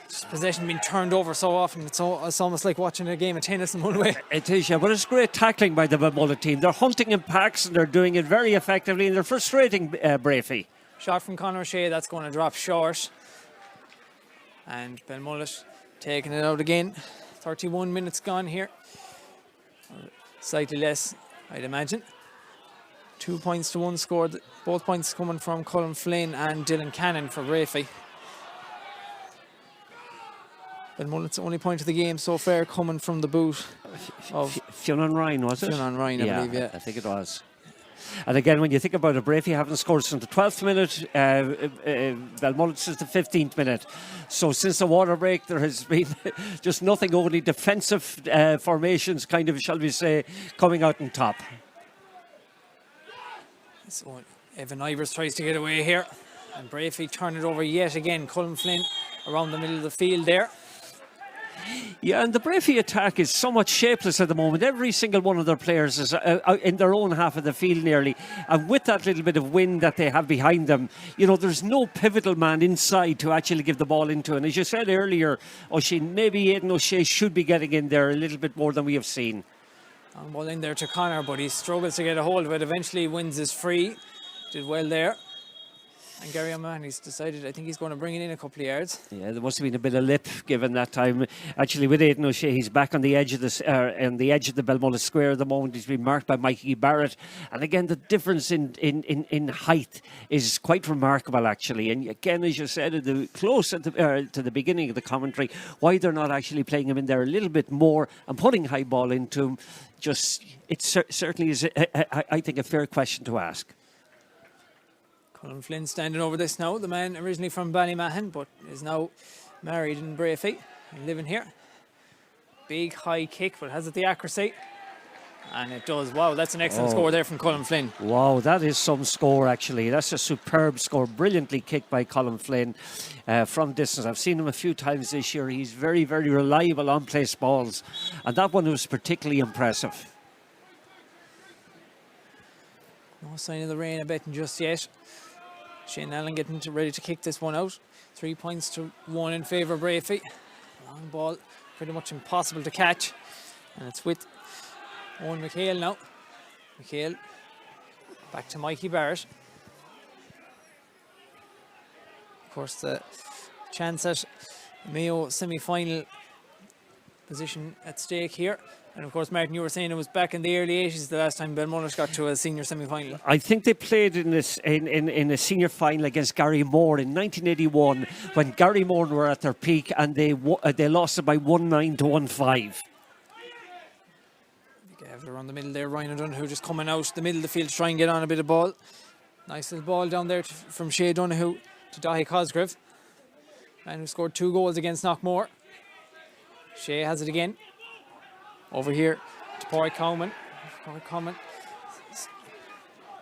Just possession being turned over so often, it's almost like watching a game of tennis in one way. It is, yeah, but it's great tackling by the Bellmullet team. They're hunting in packs and they're doing it very effectively, and they're frustrating Breaffy. Shot from Conor O'Shea, that's going to drop short. And Bellmullet taking it out again. 31 minutes gone here. Slightly less, I'd imagine. 2 points to one scored. Both points coming from Colin Flynn and Dylan Cannon for Breaffy. Bellmullet's only point of the game so far coming from the boot of Fionn Ryan, was it? Fionn Ryan, I believe, yeah. I think it was. And again, when you think about it, Breaffy haven't scored since the 12th minute, Bellmullet since the 15th minute. So since the water break, there has been just nothing, only defensive formations, kind of, shall we say, coming out on top. So Evan Ivers tries to get away here, and Breaffy turn it over yet again. Colin Flynn around the middle of the field there. Yeah, and the Breaffy attack is somewhat shapeless at the moment. Every single one of their players is in their own half of the field nearly. And with that little bit of wind that they have behind them, you know, there's no pivotal man inside to actually give the ball into. And as you said earlier, maybe Aidan O'Shea should be getting in there a little bit more than we have seen. Long ball in there to Conor, but he struggles to get a hold of it. Eventually wins his free. Did well there. And Gary O'Mahony's decided, I think he's going to bring it in a couple of yards. Yeah, there must have been a bit of lip given that time. Actually, with Aidan O'Shea, he's back on the edge of the Bellmullet square at the moment. He's been marked by Mikey Barrett. And again, the difference in height is quite remarkable, actually. And again, as you said, close to the beginning of the commentary, why they're not actually playing him in there a little bit more and putting high ball into him, it certainly is, I think, a fair question to ask. Colin Flynn standing over this now, the man originally from Ballymahon but is now married in Breaffy and living here. Big high kick, but has it the accuracy? And it does. Wow, that's an excellent score there from Colin Flynn. Wow, that is some score actually. That's a superb score. Brilliantly kicked by Colin Flynn from distance. I've seen him a few times this year. He's very, very reliable on place balls. And that one was particularly impressive. No sign of the rain abating just yet. Shane Allen getting ready to kick this one out. 3 points to 1 in favour of Breaffy. Long ball pretty much impossible to catch. And it's with Owen McHale now. McHale back to Mikey Barrett. Of course, the chance at Mayo semi-final position at stake here. And of course, Martin, you were saying it was back in the early 80s the last time Bellmullet got to a senior semi-final. I think they played in a senior final against Gary Moore in 1981 when Gary Moore were at their peak, and they lost it by 1-9 to 1-5. Gave it around the middle there. Ryan O'Donoghue just coming out the middle of the field to try and get on a bit of ball. Nice little ball down there from Shea Donoghue to Dahi Cosgrave, man who scored 2 goals against Knockmore. Shea has it again. Over here to Porrick Coleman.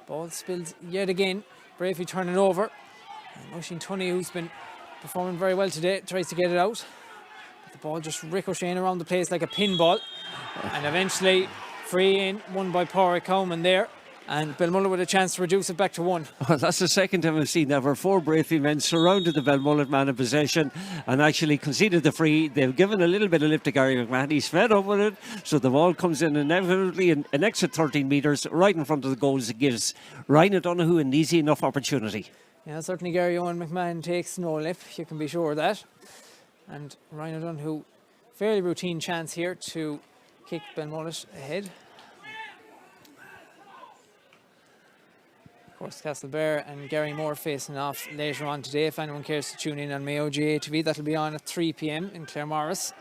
Ball spills yet again. Breaffy turning over. And Oisín Tunney, who's been performing very well today, tries to get it out. But the ball just ricocheting around the place like a pinball. And eventually free in, won by Porrick Coleman there. And Bellmullet with a chance to reduce it back to 1. Well, that's the second time I've seen that, where 4 Breaffy men surrounded the Bellmullet man in possession and actually conceded the free. They've given a little bit of lift to Gary McMahon. He's fed up with it, so the ball comes in inevitably an extra 13 metres right in front of the goals. It gives Ryan O'Donoghue an easy enough opportunity. Yeah, certainly Gary Owen McMahon takes no lip, you can be sure of that. And Ryan O'Donoghue, fairly routine chance here to kick Bellmullet ahead. Of course, Castlebar and Gary Moore facing off later on today. If anyone cares to tune in on Mayo GA TV, that'll be on at 3 p.m. in Claremorris.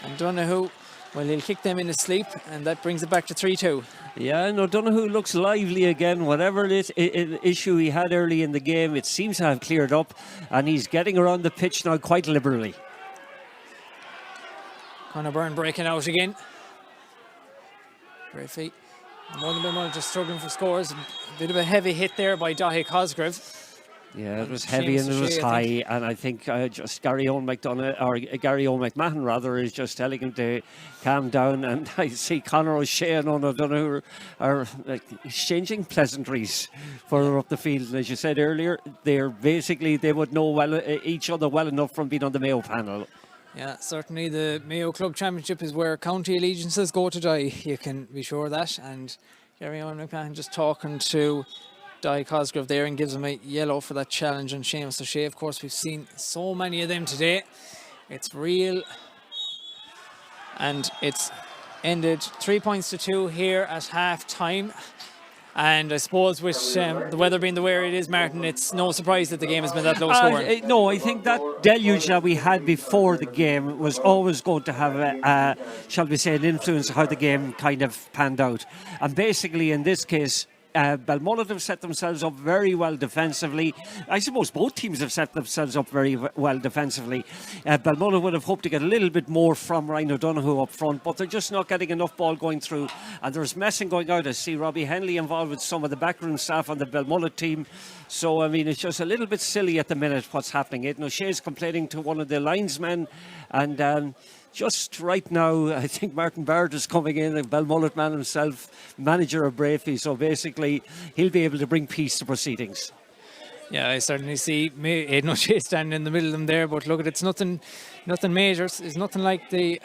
And Donoghue, well, he'll kick them in his sleep, and that brings it back to 3-2. Yeah, no, Donoghue looks lively again. Whatever issue he had early in the game, it seems to have cleared up, and he's getting around the pitch now quite liberally. Conor Byrne breaking out again. Breaffy. More than Bellmullet just struggling for scores. A bit of a heavy hit there by Dahi Cosgrave. Yeah, it was heavy and it was high, and I think just Gary Owen McMahon rather is just telling him to calm down. And I see Conor O'Shea and O'Donoghue are exchanging pleasantries further up the field. And as you said earlier, they would know each other well enough from being on the Mayo panel. Yeah, certainly the Mayo Club Championship is where county allegiances go to die. You can be sure of that. And Gary Owen McMahon just talking to Dahi Cosgrave there and gives him a yellow for that challenge on Seamus O'Shea. Of course, we've seen so many of them today. It's real. And it's ended 3-2 here at half time. And I suppose with the weather being the way it is, Martin, it's no surprise that the game has been that low scoring. No, I think that deluge that we had before the game was always going to have, shall we say, an influence on how the game kind of panned out. And basically, in this case, Bellmullet have set themselves up very well defensively. I suppose both teams have set themselves up very well defensively. Bellmullet would have hoped to get a little bit more from Ryan O'Donoghue up front, but they're just not getting enough ball going through. And there's messing going out. I see Robbie Henley involved with some of the backroom staff on the Bellmullet team. So, I mean, it's just a little bit silly at the minute what's happening. Aidan O'Shea's complaining to one of the linesmen, and just right now, I think Martin Baird is coming in, a Bellmullet man himself, manager of Breaffy. So basically, he'll be able to bring peace to proceedings. Yeah, I certainly see Aidan O'Shea standing in the middle of them there. But look, it's nothing major. It's nothing like the...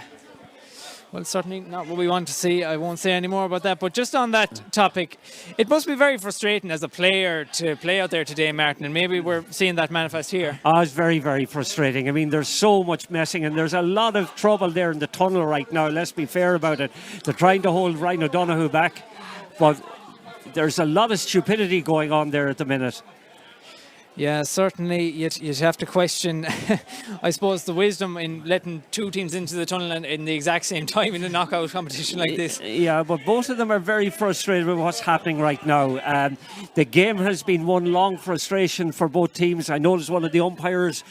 Well, certainly not what we want to see. I won't say any more about that. But just on that topic, it must be very frustrating as a player to play out there today, Martin. And maybe we're seeing that manifest here. It's very, very frustrating. I mean, there's so much messing, and there's a lot of trouble there in the tunnel right now. Let's be fair about it. They're trying to hold Ryan O'Donoghue back, but there's a lot of stupidity going on there at the minute. Yeah, certainly you'd have to question, I suppose, the wisdom in letting two teams into the tunnel in the exact same time in a knockout competition like this. Yeah, but both of them are very frustrated with what's happening right now. The game has been one long frustration for both teams. I noticed one of the umpires,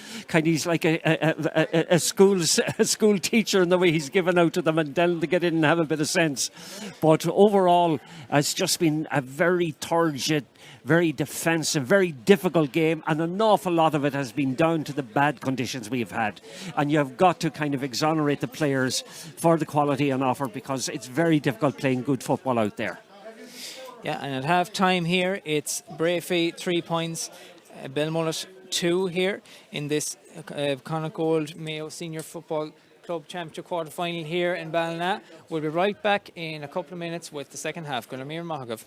he's like a school teacher in the way he's given out to them and telling them to get in and have a bit of sense. But overall, it's just been a very turgid, very defensive, very difficult game, and an awful lot of it has been down to the bad conditions we've had. And you've got to kind of exonerate the players for the quality on offer, because it's very difficult playing good football out there. Yeah, and at half time here, it's Breaffy 3 points, Bellmullet 2 here in this Connacht Gold Mayo Senior Football Club Championship quarter final here in Ballina. We'll be right back in a couple of minutes with the second half. Gulamir Mahagav.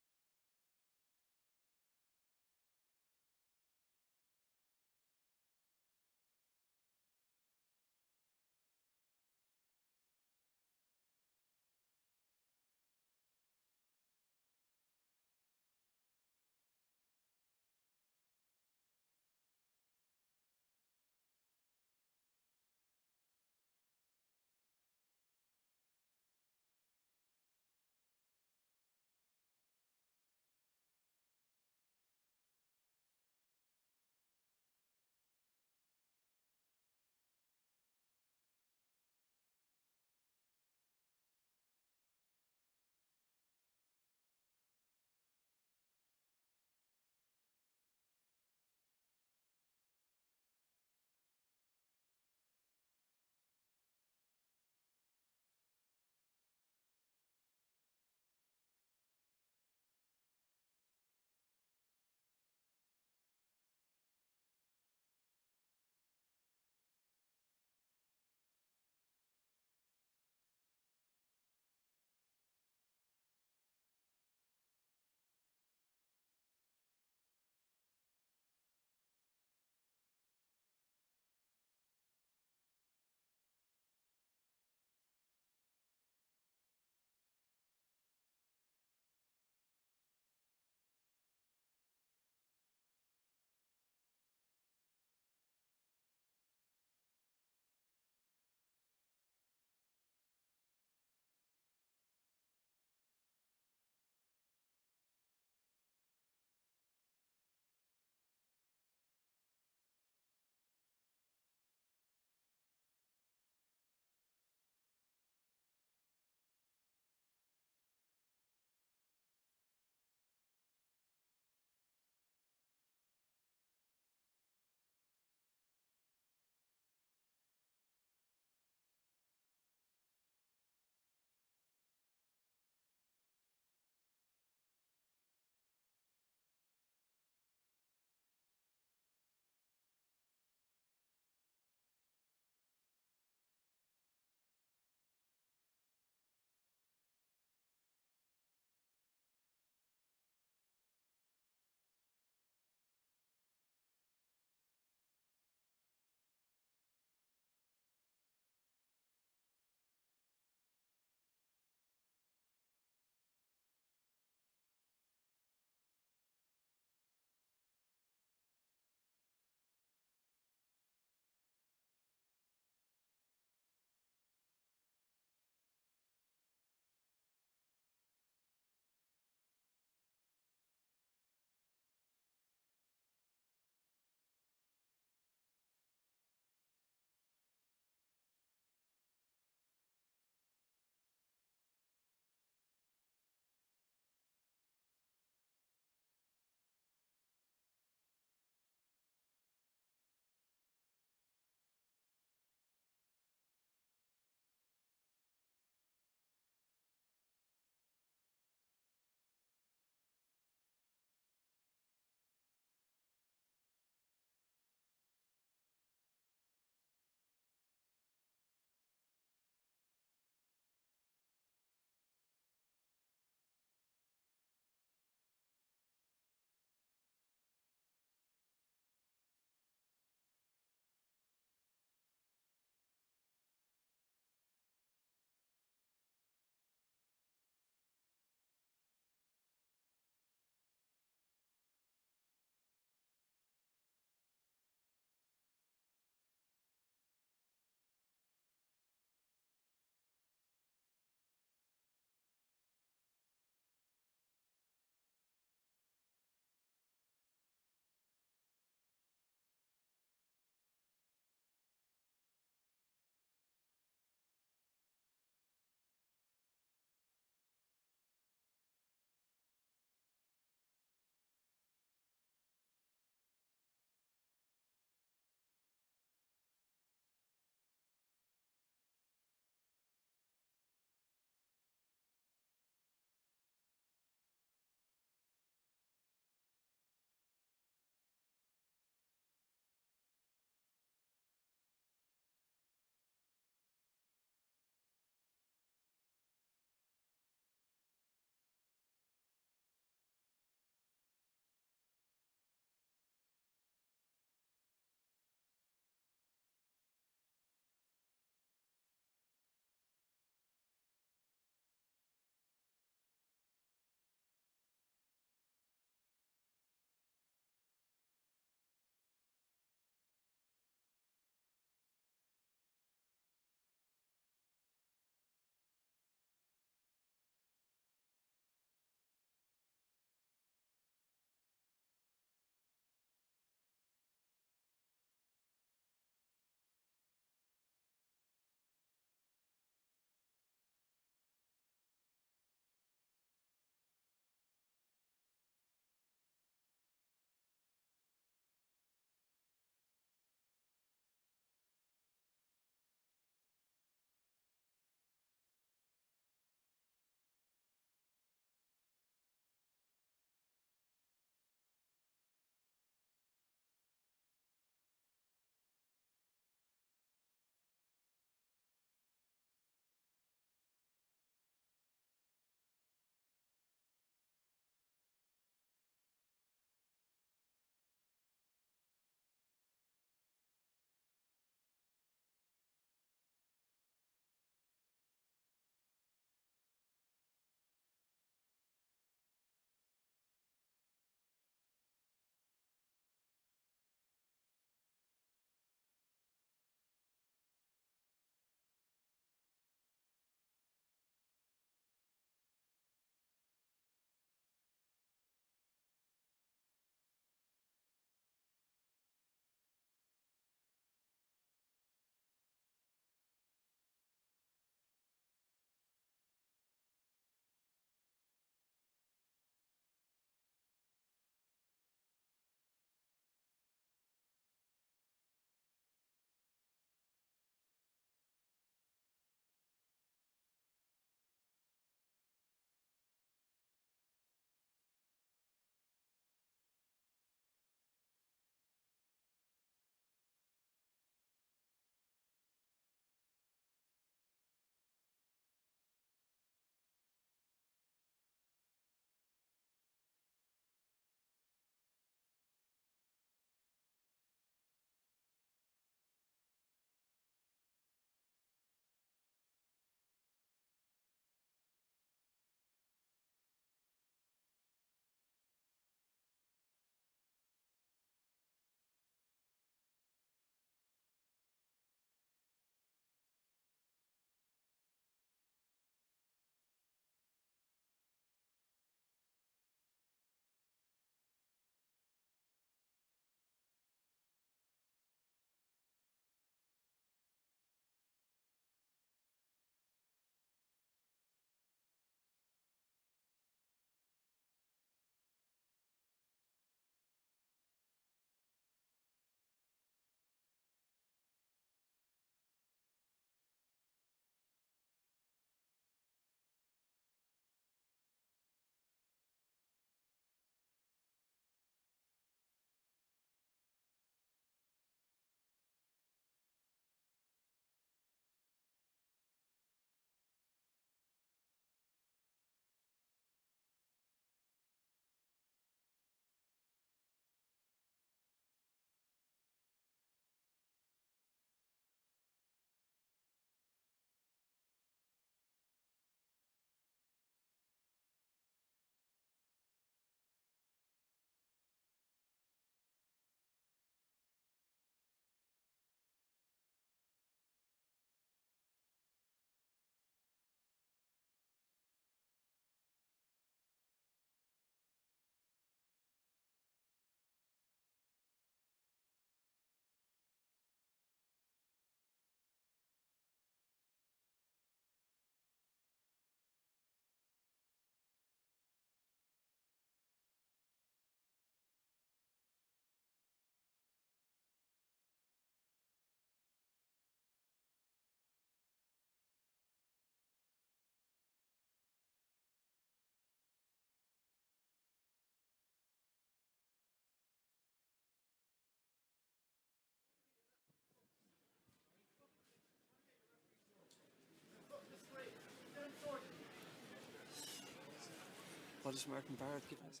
what is Martin Barrett giving us?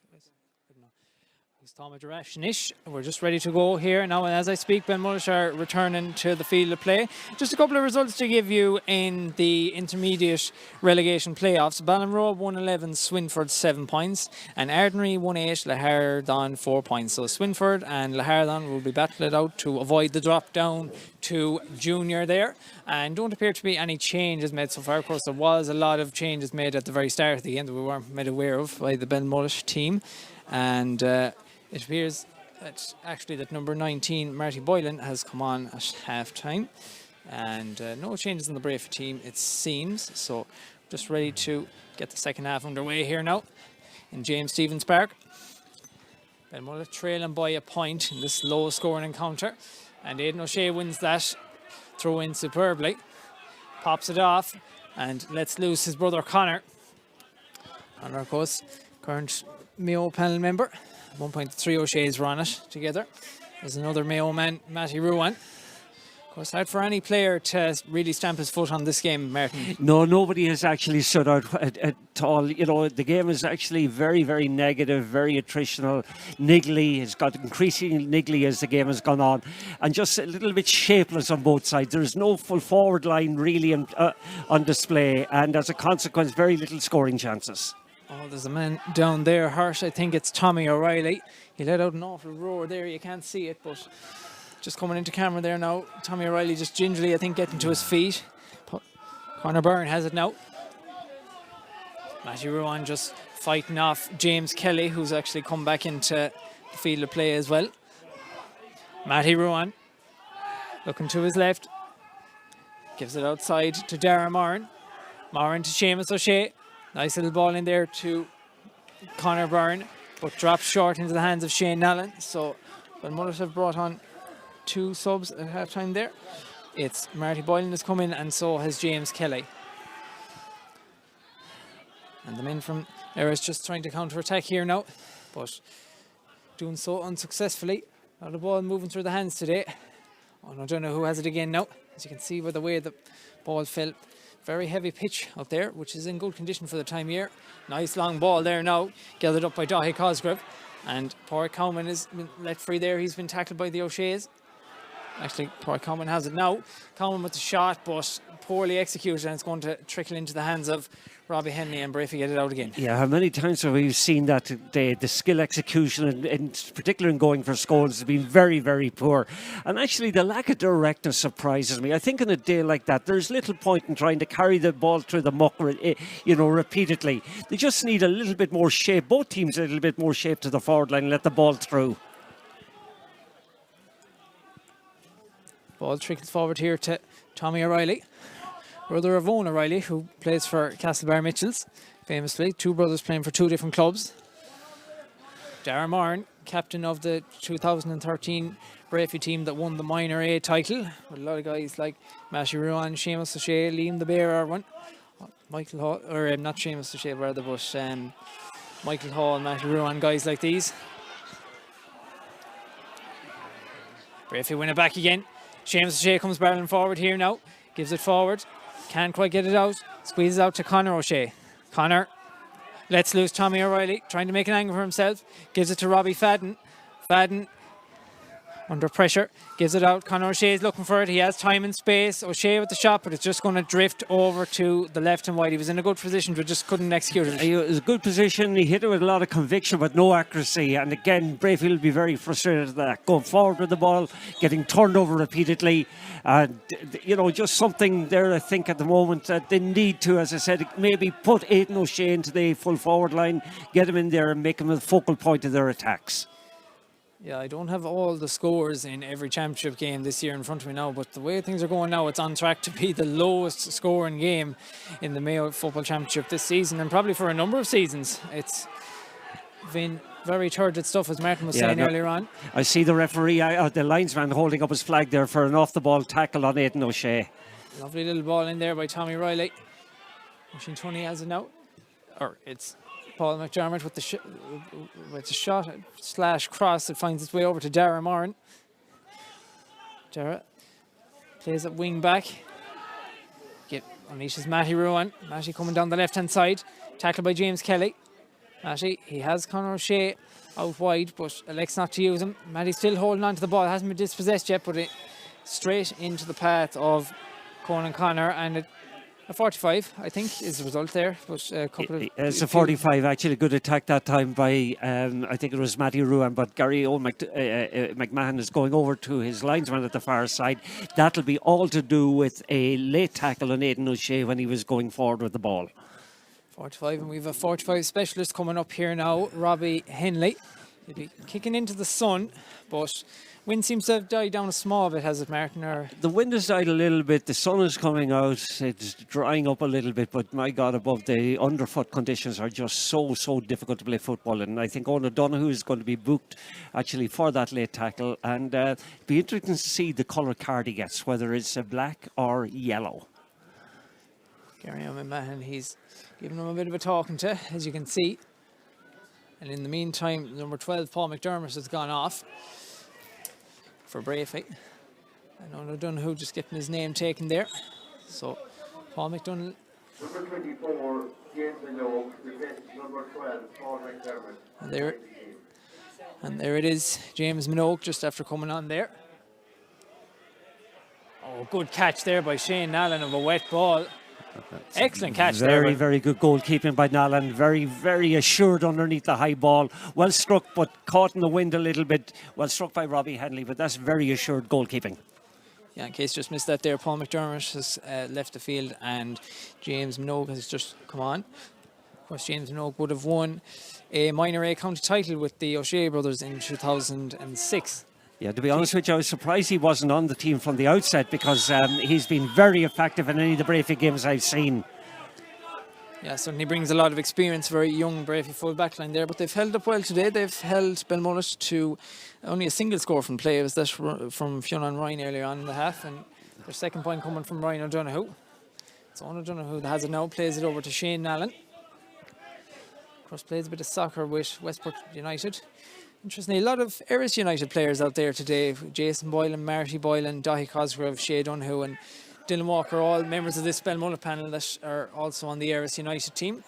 It's Tom Durashnish. We're just ready to go here now, and as I speak, Bellmullet are returning to the field of play. Just a couple of results to give you in the intermediate relegation playoffs. Ballinrobe won 11, Swinford 7 points, and Ardenry won 8, Lahardon 4 points. So Swinford and Lahardon will be battling it out to avoid the drop down to junior there, and don't appear to be any changes made so far. Of course, there was a lot of changes made at the very start of the game that we weren't made aware of by the Bellmullet team, and it appears that number 19, Marty Boylan, has come on at half-time. And no changes in the Breaffy team, it seems. So just ready to get the second half underway here now in James Stephens Park. Bellmullet trailing by a point in this low-scoring encounter. And Aidan O'Shea wins that throw-in superbly. Pops it off and lets loose his brother Connor. Connor, of course, current Mayo panel member. At one point, the three O'Sheas were on it together. There's another Mayo man, Matty Ruan. Of course, hard for any player to really stamp his foot on this game, Martin. No, nobody has actually stood out at all. You know, the game is actually very, very negative, very attritional, niggly. It's got increasingly niggly as the game has gone on, and just a little bit shapeless on both sides. There's no full forward line really on display, and as a consequence, very little scoring chances. Oh, there's a man down there, Harsh. I think it's Tommy O'Reilly. He let out an awful roar there. You can't see it, but just coming into camera there now. Tommy O'Reilly just gingerly, I think, getting to his feet. Conor Byrne has it now. Matty Ruan just fighting off James Kelly, who's actually come back into the field of play as well. Matty Ruan looking to his left. Gives it outside to Dara Moran. Moran to Seamus O'Shea. Nice little ball in there to Conor Byrne, but drops short into the hands of Shane Nallen. So Bellmullet have brought on 2 subs at half-time there. It's Marty Boylan has come in, and so has James Kelly. And the men from Erris just trying to counter-attack here now, but doing so unsuccessfully. Now the ball moving through the hands today. Oh, I don't know who has it again now. As you can see by the way the ball fell. Very heavy pitch out there, which is in good condition for the time of year. Nice long ball there now, gathered up by Dahi Cosgrove. And Pádraig Cowman has been let free there. He's been tackled by the O'Sheas. Actually, Pádraig Cowman has it now. Cowman with the shot, but poorly executed, and it's going to trickle into the hands of Robbie Henley, and Breaffy get it out again. Yeah, how many times have we seen that the skill execution, and in particular in going for scores, has been very, very poor. And actually, the lack of directness surprises me. I think in a day like that, there's little point in trying to carry the ball through the muck, repeatedly. They just need a little bit more shape. Both teams a little bit more shape to the forward line and let the ball through. Ball trickles forward here to Tommy O'Reilly, brother of Owen O'Reilly, who plays for Castlebar Mitchells, famously. 2 brothers playing for 2 different clubs. Dara Moran, captain of the 2013 Breaffy team that won the Minor A title, with a lot of guys like Matty Ruan, Seamus O'Shea, Liam the Bear are one. Michael Hall, or not Seamus O'Shea rather, but Michael Hall, Matty Ruan, guys like these. Breaffy win it back again. Seamus O'Shea comes barreling forward here now. Gives it forward. Can't quite get it out. Squeezes out to Conor O'Shea. Conor lets loose Tommy O'Reilly, trying to make an angle for himself. Gives it to Robbie Fadden. Fadden under pressure. Gives it out. Conor O'Shea is looking for it. He has time and space. O'Shea with the shot, but it's just going to drift over to the left and wide. He was in a good position, but just couldn't execute it. It was a good position. He hit it with a lot of conviction, but no accuracy. And again, Breaffy will be very frustrated at that. Going forward with the ball, getting turned over repeatedly. And, just something there, I think, at the moment that they need to, as I said, maybe put Aidan O'Shea into the full forward line, get him in there and make him the focal point of their attacks. Yeah, I don't have all the scores in every championship game this year in front of me now, but the way things are going now, it's on track to be the lowest scoring game in the Mayo Football Championship this season, and probably for a number of seasons. It's been very turgid stuff, as Martin was saying earlier on. I see the referee, the linesman, holding up his flag there for an off-the-ball tackle on Aidan O'Shea. Lovely little ball in there by Tommy Riley. Washington Tony has it now. Or it's Paul McDermott with the shot / cross that finds its way over to Dara Moran. Dara plays at wing back. Unleashes Matty Ruan. Matty coming down the left hand side. Tackled by James Kelly. Matty, he has Conor O'Shea out wide, but elects not to use him. Matty's still holding on to the ball, hasn't been dispossessed yet, but straight into the path of Conan Connor, and a 45, I think, is the result there. But a couple of it's a 45, actually. Good attack that time by, I think it was Matty Ruan, but Gary McMahon is going over to his linesman at the far side. That'll be all to do with a late tackle on Aidan O'Shea when he was going forward with the ball. 45, and we have a 45 specialist coming up here now, Robbie Henley. He'll be kicking into the sun, but wind seems to have died down a small bit, has it, Martin? Or the wind has died a little bit, the sun is coming out, it's drying up a little bit, but my God above, the underfoot conditions are just so difficult to play football in. And I think Owen O'Donoghue is going to be booked actually for that late tackle, and be interesting to see the colour card he gets, whether it's black or yellow. Gary McMahon, he's giving him a bit of a talking to, as you can see. And in the meantime, number 12, Paul McDermott, has gone off for Breaffy. And Owen O'Donoghue just getting his name taken there. So, Paul McDermott. Number 24, James Mayo, replaces number 12, Paul McDermott. And there it is, James Minogue, just after coming on there. Oh, good catch there by Shane Allen of a wet ball. Excellent catch there. Very good goalkeeping by Nalan. Very assured underneath the high ball. Well struck, but caught in the wind a little bit. Well struck by Robbie Henley, but that's very assured goalkeeping. Yeah, in case you just missed that there, Paul McDermott has left the field and James Minogue has just come on. Of course, James Minogue would have won a minor A county title with the O'Shea brothers in 2006. Yeah, to be honest with you, I was surprised he wasn't on the team from the outset, because he's been very effective in any of the Breaffy games I've seen. Yeah, certainly brings a lot of experience, very young Breaffy full back line there, but they've held up well today. They've held Bellmullet to only a single score from play. It was that from Fionn Ryan earlier on in the half, and their second point coming from Ryan O'Donoghue. So O'Donoghue that has it now, plays it over to Shane Allen. Of course, plays a bit of soccer with Westport United. Interestingly, a lot of Erris United players out there today. Jason Boylan, Marty Boylan, Dahi Cosgrove, Shea Donoghue and Dylan Walker, all members of this Bellmullet panel that are also on the Erris United team.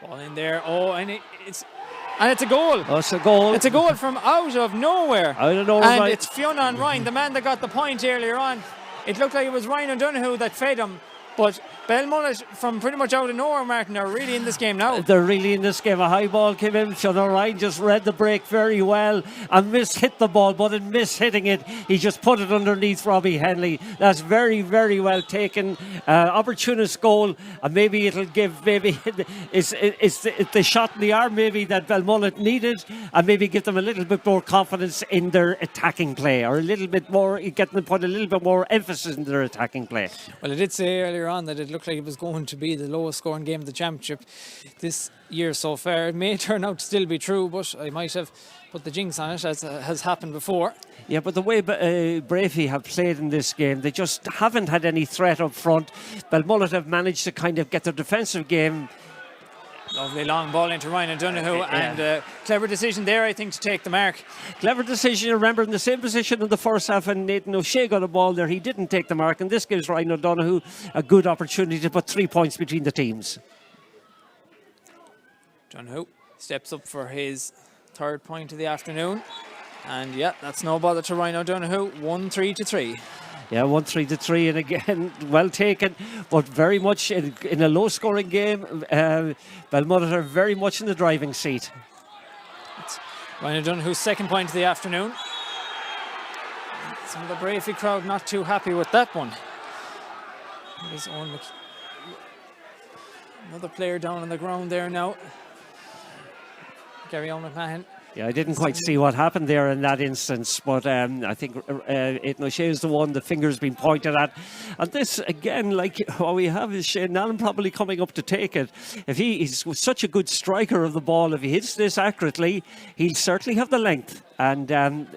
Ball in there. Oh, and it's a goal. Oh, it's a goal. It's a goal from out of nowhere. I don't know. And it's Fionn Ryan, the man that got the point earlier on. It looked like it was Ryan O'Donoghue that fed him. But Bellmullet, from pretty much out of nowhere, Martin, are really in this game now. They're really in this game. A high ball came in. Fionn Ryan just read the break very well and hit the ball, but in hitting it, he just put it underneath Robbie Henley. That's very well taken. Opportunist goal, and maybe it'll give, it's the shot in the arm maybe that Bellmullet needed, and maybe give them a little bit more confidence in their attacking play, or a little bit more, get them put a little bit more emphasis in their attacking play. Well, I did say earlier on that it looked like it was going to be the lowest scoring game of the championship this year so far. It may turn out to still be true, but I might have put the jinx on it, as has happened before. Yeah, but the way Breaffy have played in this game, they just haven't had any threat up front. Bellmullet have managed to kind of get their defensive game. Lovely long ball into Ryan O'Donoghue, and clever decision there, I think, to take the mark. Clever decision. Remember, in the same position in the first half, and Nathan O'Shea got a ball there. He didn't take the mark, and this gives Ryan O'Donoghue a good opportunity to put 3 points between the teams. O'Donoghue steps up for his third point of the afternoon, and yeah, that's no bother to Ryan O'Donoghue. 1-3-3. Yeah, 1-3-3, and again, well taken, but very much in a low-scoring game. Bellmullet are very much in the driving seat. It's Ryan O'Donoghue's second point of the afternoon. Some of the Breaffy crowd not too happy with that one. There's another player down on the ground there now. Gary McMahon. Yeah, I didn't quite see what happened there in that instance, but I think Aidan O'Shea is the one the finger's been pointed at. And this, again, like what we have is Shane Allen probably coming up to take it. If he's such a good striker of the ball, if he hits this accurately, he'll certainly have the length. And, on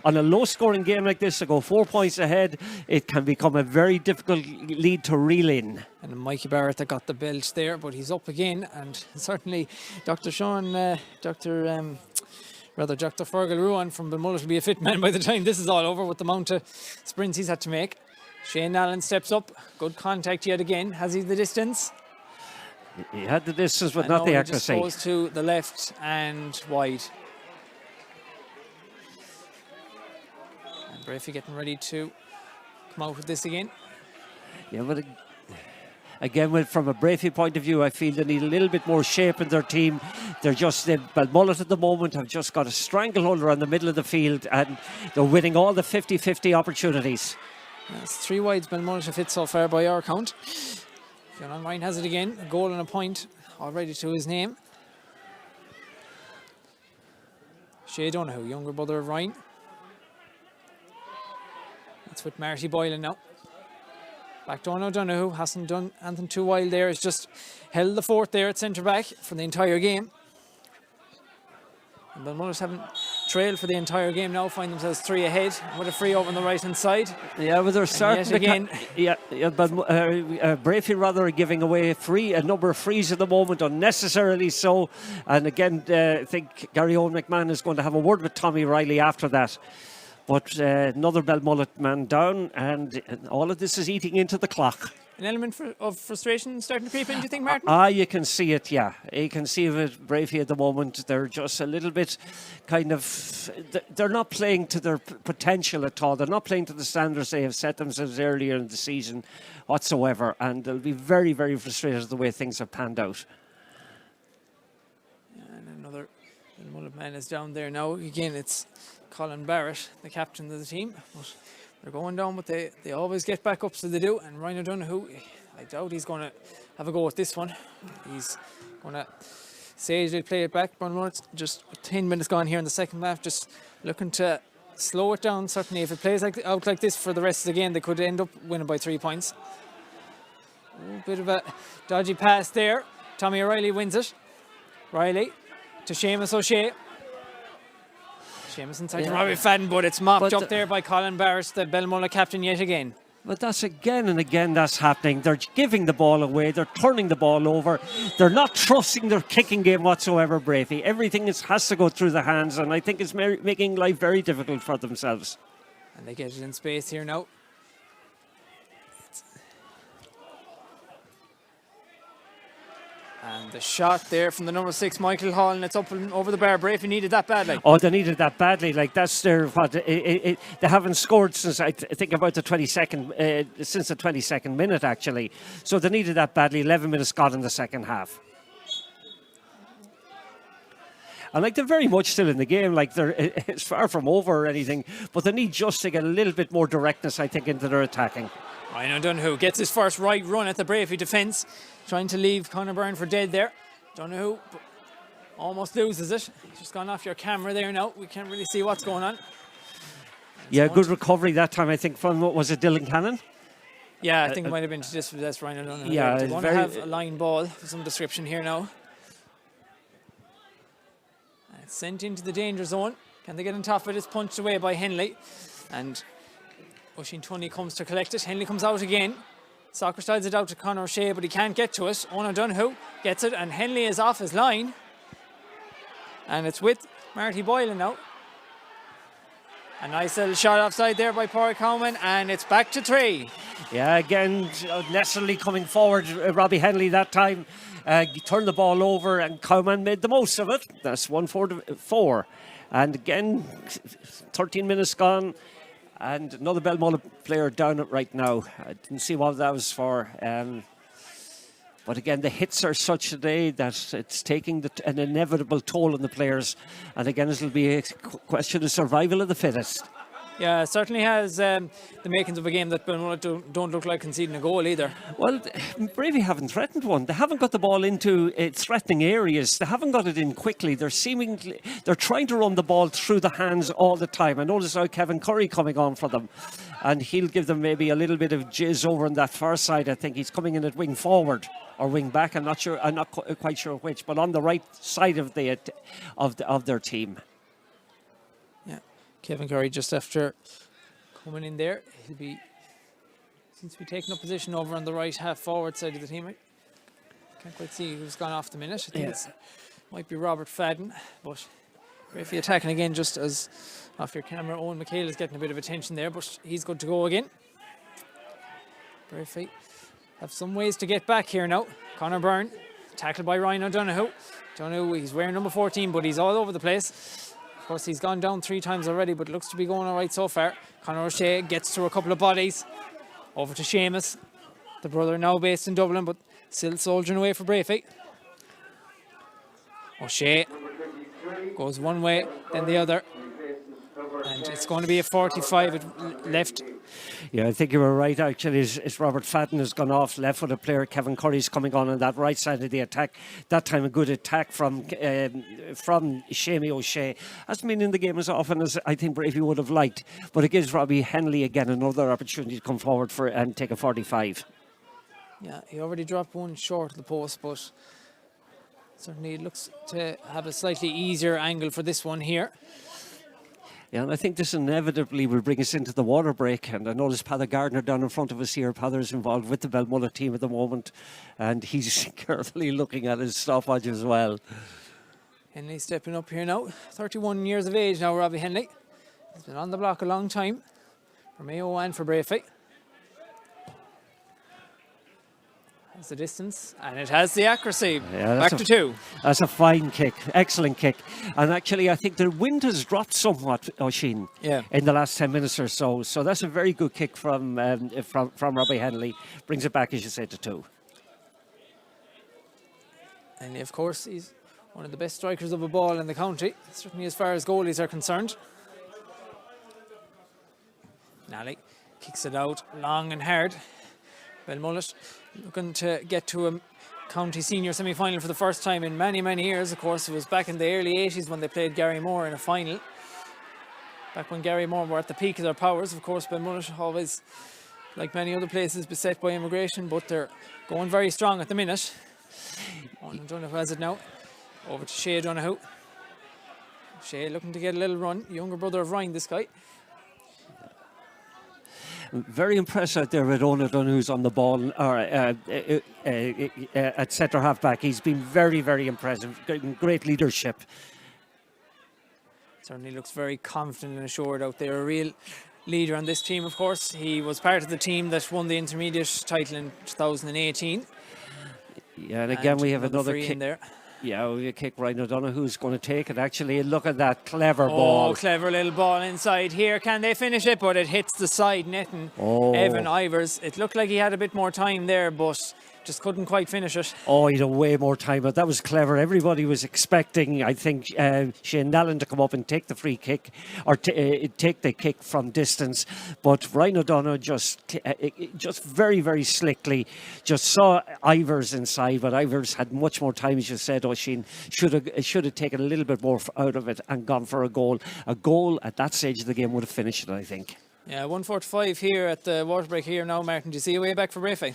a low-scoring game like this, to go 4 points ahead, it can become a very difficult lead to reel in. And Mikey Barrett that got the belt there, but he's up again, and certainly Dr. Fergal Ruan from Bellmullet will be a fit man by the time this is all over, with the amount of sprints he's had to make. Shane Allen steps up, good contact yet again. Has he the distance? He had the distance, but And not now the he accuracy. just goes to the left and wide. And Breaffy getting ready to come out with this again. Yeah, but again, from a Breaffy point of view, I feel they need a little bit more shape in their team. Bellmullet at the moment have just got a stranglehold around the middle of the field, and they're winning all the 50-50 opportunities. That's 3 wides Bellmullet have hit so far by our count. Fionn Ryan has it again, a goal and a point already to his name. Shea Donoghue, younger brother of Ryan. That's with Marty Boylan now. Back to O'Donoghue, hasn't done anything too wild there. Has just held the fort there at centre back for the entire game. And Bellmullet haven't trailed for the entire game now, find themselves 3 ahead with a free over on the right hand side. Yeah, but they're starting again. but Breaffy rather are giving away a number of frees at the moment, unnecessarily so. And again, I think Gary Owen McMahon is going to have a word with Tommy Riley after that. But another Bellmullet man down, and all of this is eating into the clock. An element of frustration starting to creep in, do you think, Martin? You can see it, yeah. You can see it, Breaffy at the moment. They're just a little bit they're not playing to their potential at all. They're not playing to the standards they have set themselves earlier in the season whatsoever. And they'll be very, very frustrated at the way things have panned out. And another Bellmullet man is down there now. Again, it's Colin Barrett, the captain of the team. But they're going down, but they always get back up, so they do. And Ryan O'Donoghue, I doubt he's going to have a go at this one. He's going to sagely play it back. Bellmullet's just 10 minutes gone here in the second half, just looking to slow it down. Certainly, if it plays out like this for the rest of the game, they could end up winning by 3 points. A bit of a dodgy pass there. Tommy O'Reilly wins it. Riley to Seamus O'Shea. Seamus inside to Robbie Fadden, but it's mopped up there by Colin Barrett, the Bellmullet captain, yet again. But that's again and again that's happening. They're giving the ball away. They're turning the ball over. They're not trusting their kicking game whatsoever, Breaffy. Everything has to go through the hands, and I think it's making life very difficult for themselves. And they get it in space here now. And the shot there from the number 6, Michael Hall, and it's up and over the bar. Breaffy needed that badly. Oh, they needed that badly. Like that's their they haven't scored since I think about the 22nd since the 22nd minute actually. So they needed that badly. 11 minutes gone in the second half. And like they're very much still in the game, like it's far from over or anything, but they need just to get a little bit more directness, I think, into their attacking. Ryan O'Donoghue gets his first right run at the Breaffy defence, trying to leave Conor Byrne for dead there. Donoghue almost loses it. He's just gone off your camera there now. We can't really see what's going on. Yeah, good recovery that time, I think, from, what was it, Dylan Cannon? Yeah, I think it might have been just that's Ryan O'Donoghue. Yeah, they want to have a line ball of some description here now. And it's sent into the danger zone. Can they get on top of it? It's punched away by Henley. And Oisin Tunney comes to collect it. Henley comes out again. Soccer styles it out to Conor O'Shea, but he can't get to it. Owen O'Donoghue gets it, and Henley is off his line. And it's with Marty Boylan now. A nice little shot offside there by Pádraig Cowman, and it's back to 3. Yeah, again, necessarily coming forward, Robbie Henley that time. Turned the ball over, and Cowman made the most of it. That's 1-4. And again, 13 minutes gone. And another Bellmullet player down it right now. I didn't see what that was for. But again, the hits are such today that it's taking an inevitable toll on the players. And again, it'll be a question of survival of the fittest. Yeah, it certainly has the makings of a game that Bellmullet don't look like conceding a goal either. Well, Breaffy haven't threatened one. They haven't got the ball into threatening areas. They haven't got it in quickly. They're trying to run the ball through the hands all the time. I noticed now Kevin Curry coming on for them, and he'll give them maybe a little bit of jizz over on that far side. I think he's coming in at wing forward or wing back. I'm not sure. I'm not quite sure which, but on the right side of their team. Kevin Curry just after coming in there, seems to be taking up position over on the right half forward side of the team. I can't quite see who's gone off the minute. I think it might be Robert Fadden, but Breaffy attacking again just as off your camera. Owen McHale is getting a bit of attention there, but he's good to go again. Breaffy have some ways to get back here now. Conor Byrne tackled by Ryan O'Donoghue. He's wearing number 14, but he's all over the place. Of course, he's gone down 3 times already, but looks to be going all right so far. Conor O'Shea gets through a couple of bodies. Over to Seamus, the brother now based in Dublin, but still soldiering away for Breaffy. O'Shea goes one way, then the other. And it's going to be a 45 left. Yeah, I think you were right, actually. It's Robert Fadden has gone off, left-footed player. Kevin Curry's coming on that right side of the attack. That time a good attack from Seamie O'Shea. Hasn't been in the game as often as I think Breaffy would have liked. But it gives Robbie Henley again another opportunity to come forward for and take a 45. Yeah, he already dropped one short of the post, but certainly it looks to have a slightly easier angle for this one here. Yeah, and I think this inevitably will bring us into the water break. And I notice Pather Gardner down in front of us here. Pather's involved with the Bellmullet team at the moment, and he's carefully looking at his stopwatch as well. Henley stepping up here now. 31 years of age now, Robbie Henley. He's been on the block a long time for Mayo and for Breaffy. Has the distance, and it has the accuracy. Yeah, back to 2. That's a fine kick, excellent kick. And actually, I think the wind has dropped somewhat, Oisin, in the last 10 minutes or so. So that's a very good kick from Robbie Henley. Brings it back, as you said, to 2. And of course, he's one of the best strikers of a ball in the county, certainly as far as goalies are concerned. Nally kicks it out long and hard. Bellmullet looking to get to a county senior semi-final for the first time in many, many years. Of course, it was back in the early 80s when they played Gary Moore in a final. Back when Gary Moore were at the peak of their powers. Of course, Bellmullet always, like many other places, beset by immigration, but they're going very strong at the minute. O'Donoghue has it now. Over to Shea O'Donoghue. Shea looking to get a little run. Younger brother of Ryan, this guy. Very impressed out there with Owen O'Donoghue, who's on the ball at centre half back. He's been very, very impressive. Great leadership. Certainly looks very confident and assured out there. A real leader on this team, of course. He was part of the team that won the intermediate title in 2018. Yeah, and again we have another kick in there. Yeah, we kick Ryan O'Donoghue's going to take it. Actually, look at that clever ball. Oh, clever little ball inside here. Can they finish it? But it hits the side netting. Evan Ivers. It looked like he had a bit more time there, but just couldn't quite finish it. Oh, he had way more time, but that was clever. Everybody was expecting, I think, Shane Nallen to come up and take the free kick or take the kick from distance. But Ryan O'Donoghue just very, very slickly just saw Ivers inside, but Ivers had much more time, as you said, Oisin. Should have taken a little bit more out of it and gone for a goal. A goal at that stage of the game would have finished it, I think. Yeah, 1:45 here at the water break here now, Martin. Do you see a way back for Breaffy?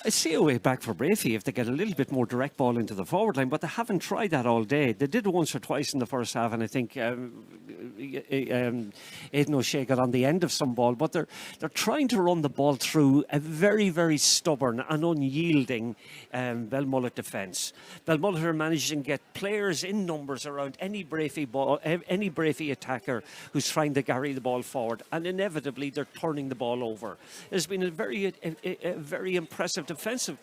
I see a way back for Breaffy if they get a little bit more direct ball into the forward line, but they haven't tried that all day. They did it once or twice in the first half, and I think Aidan O'Shea got on the end of some ball, but they're trying to run the ball through a very, very stubborn and unyielding Bellmullet defence. Bellmullet are managing to get players in numbers around any Breaffy attacker who's trying to carry the ball forward, and inevitably they're turning the ball over. There's been a very impressive defensive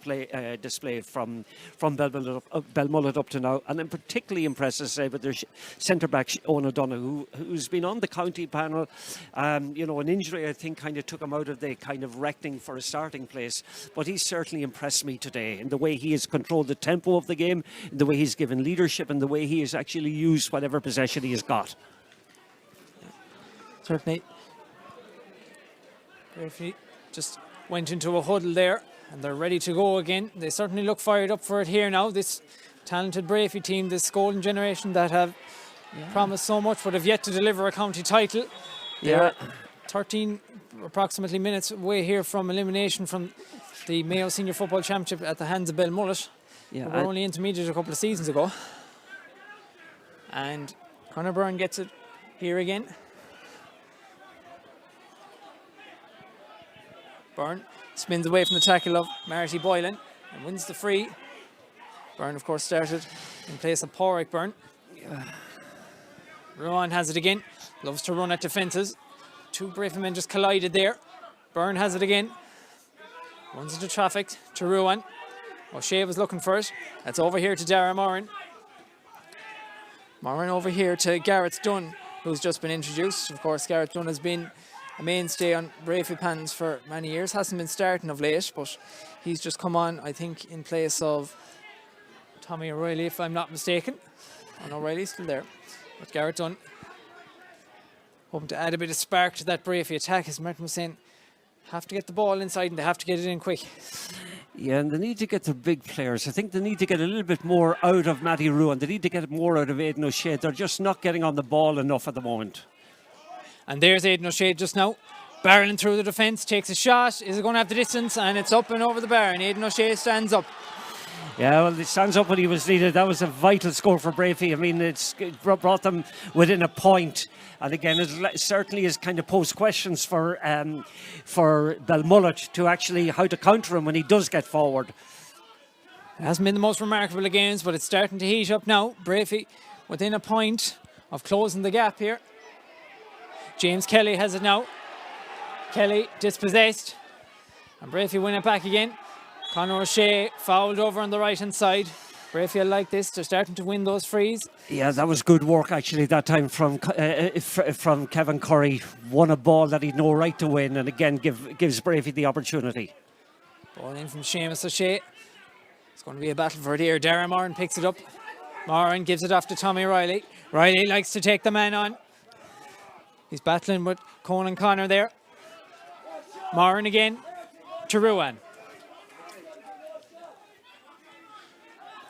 display from Bellmullet up to now, and I'm particularly impressed, as I say, with their centre back Owen O'Donoghue, who's been on the county panel. An injury I think kind of took him out of the kind of reckoning for a starting place, but he's certainly impressed me today in the way he has controlled the tempo of the game, in the way he's given leadership, and the way he has actually used whatever possession he has got. Certainly. Breaffy just went into a huddle there, and they're ready to go again. They certainly look fired up for it here now. This talented Breaffy team, this golden generation that have promised so much but have yet to deliver a county title. They're 13 approximately minutes away here from elimination from the Mayo Senior Football Championship at the hands of Bellmullet. Yeah, they were only intermediate a couple of seasons ago. And Conor Byrne gets it here again. Byrne spins away from the tackle of Marty Boylan and wins the free. Byrne, of course, started in place of Pádraig Byrne. Rowan has it again. Loves to run at defences. Two Breaffy men just collided there. Byrne has it again. Runs into traffic to Rowan. O'Shea was looking for it. That's over here to Dara Moran. Moran over here to Gareth Dunn, who's just been introduced. Of course, Gareth Dunn has been a mainstay on Breaffy pans for many years. Hasn't been starting of late, but he's just come on, I think, in place of Tommy O'Reilly, if I'm not mistaken. And O'Reilly's still there. But Gareth Dunn, hoping to add a bit of spark to that Breaffy attack, as Martin was saying. Have to get the ball inside and they have to get it in quick. Yeah, and they need to get the big players. I think they need to get a little bit more out of Matty Ruan. They need to get more out of Aidan O'Shea. They're just not getting on the ball enough at the moment. And there's Aidan O'Shea just now, barreling through the defence, takes a shot. Is it going to have the distance? And it's up and over the bar, and Aidan O'Shea stands up. Yeah, well, he stands up when he was needed. That was a vital score for Breaffy. I mean, it brought them within a point. And again, it certainly has kind of posed questions for Bellmullet to actually how to counter him when he does get forward. It hasn't been the most remarkable of games, but it's starting to heat up now. Breaffy within a point of closing the gap here. James Kelly has it now. Kelly dispossessed. And Breaffy win it back again. Conor O'Shea fouled over on the right hand side. Breaffy like this. They're starting to win those frees. Yeah, that was good work actually that time from Kevin Curry. Won a ball that he'd no right to win, and again gives Breaffy the opportunity. Ball in from Seamus O'Shea. It's going to be a battle for it here. Dara Moran picks it up. Moran gives it off to Tommy Riley. Riley likes to take the man on. He's battling with Conan Connor there. Moran again to Ruan.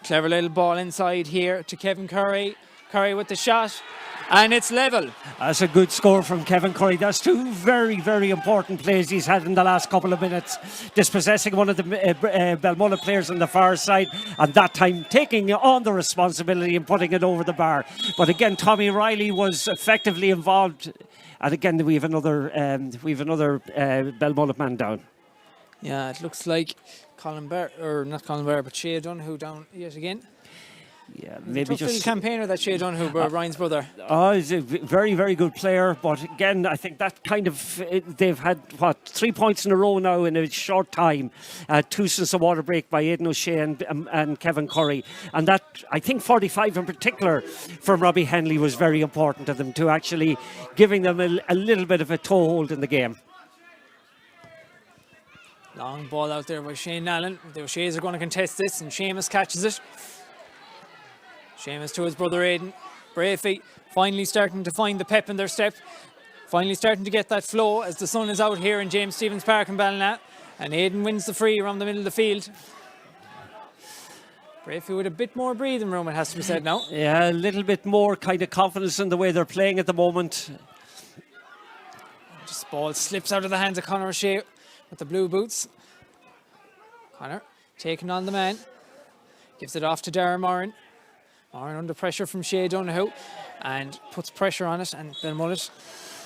Clever little ball inside here to Kevin Curry. Curry with the shot. And it's level. That's a good score from Kevin Curry. That's two very, very important plays he's had in the last couple of minutes. Dispossessing one of the Bellmullet players on the far side, and that time taking on the responsibility and putting it over the bar. But again, Tommy Riley was effectively involved. And again, we have another Bellmullet man down. Yeah, it looks like Colin Barr, or not Colin Barr, but Shea Donoghue down yet again. Yeah, maybe just little campaigner, that Shea Donoghue, Ryan's brother. Oh, he's a very, very good player. But again, I think that kind of they've had 3 points in a row now in a short time. 2 since the water break by Aidan O'Shea and Kevin Curry, and that I think 45 in particular from Robbie Henley was very important to them, to actually giving them a little bit of a toehold in the game. Long ball out there by Shane Allen. The O'Sheas are going to contest this, and Seamus catches it. Seamus to his brother Aidan. Breaffy finally starting to find the pep in their step. Finally starting to get that flow as the sun is out here in James Stephens Park in Ballina. And Aidan wins the free around the middle of the field. Breaffy with a bit more breathing room, it has to be said now. Yeah, a little bit more kind of confidence in the way they're playing at the moment. Just ball slips out of the hands of Conor O'Shea with the blue boots. Conor taking on the man. Gives it off to Dara Moran. Moran under pressure from Shea Donoghue and puts pressure on it, and Bellmullet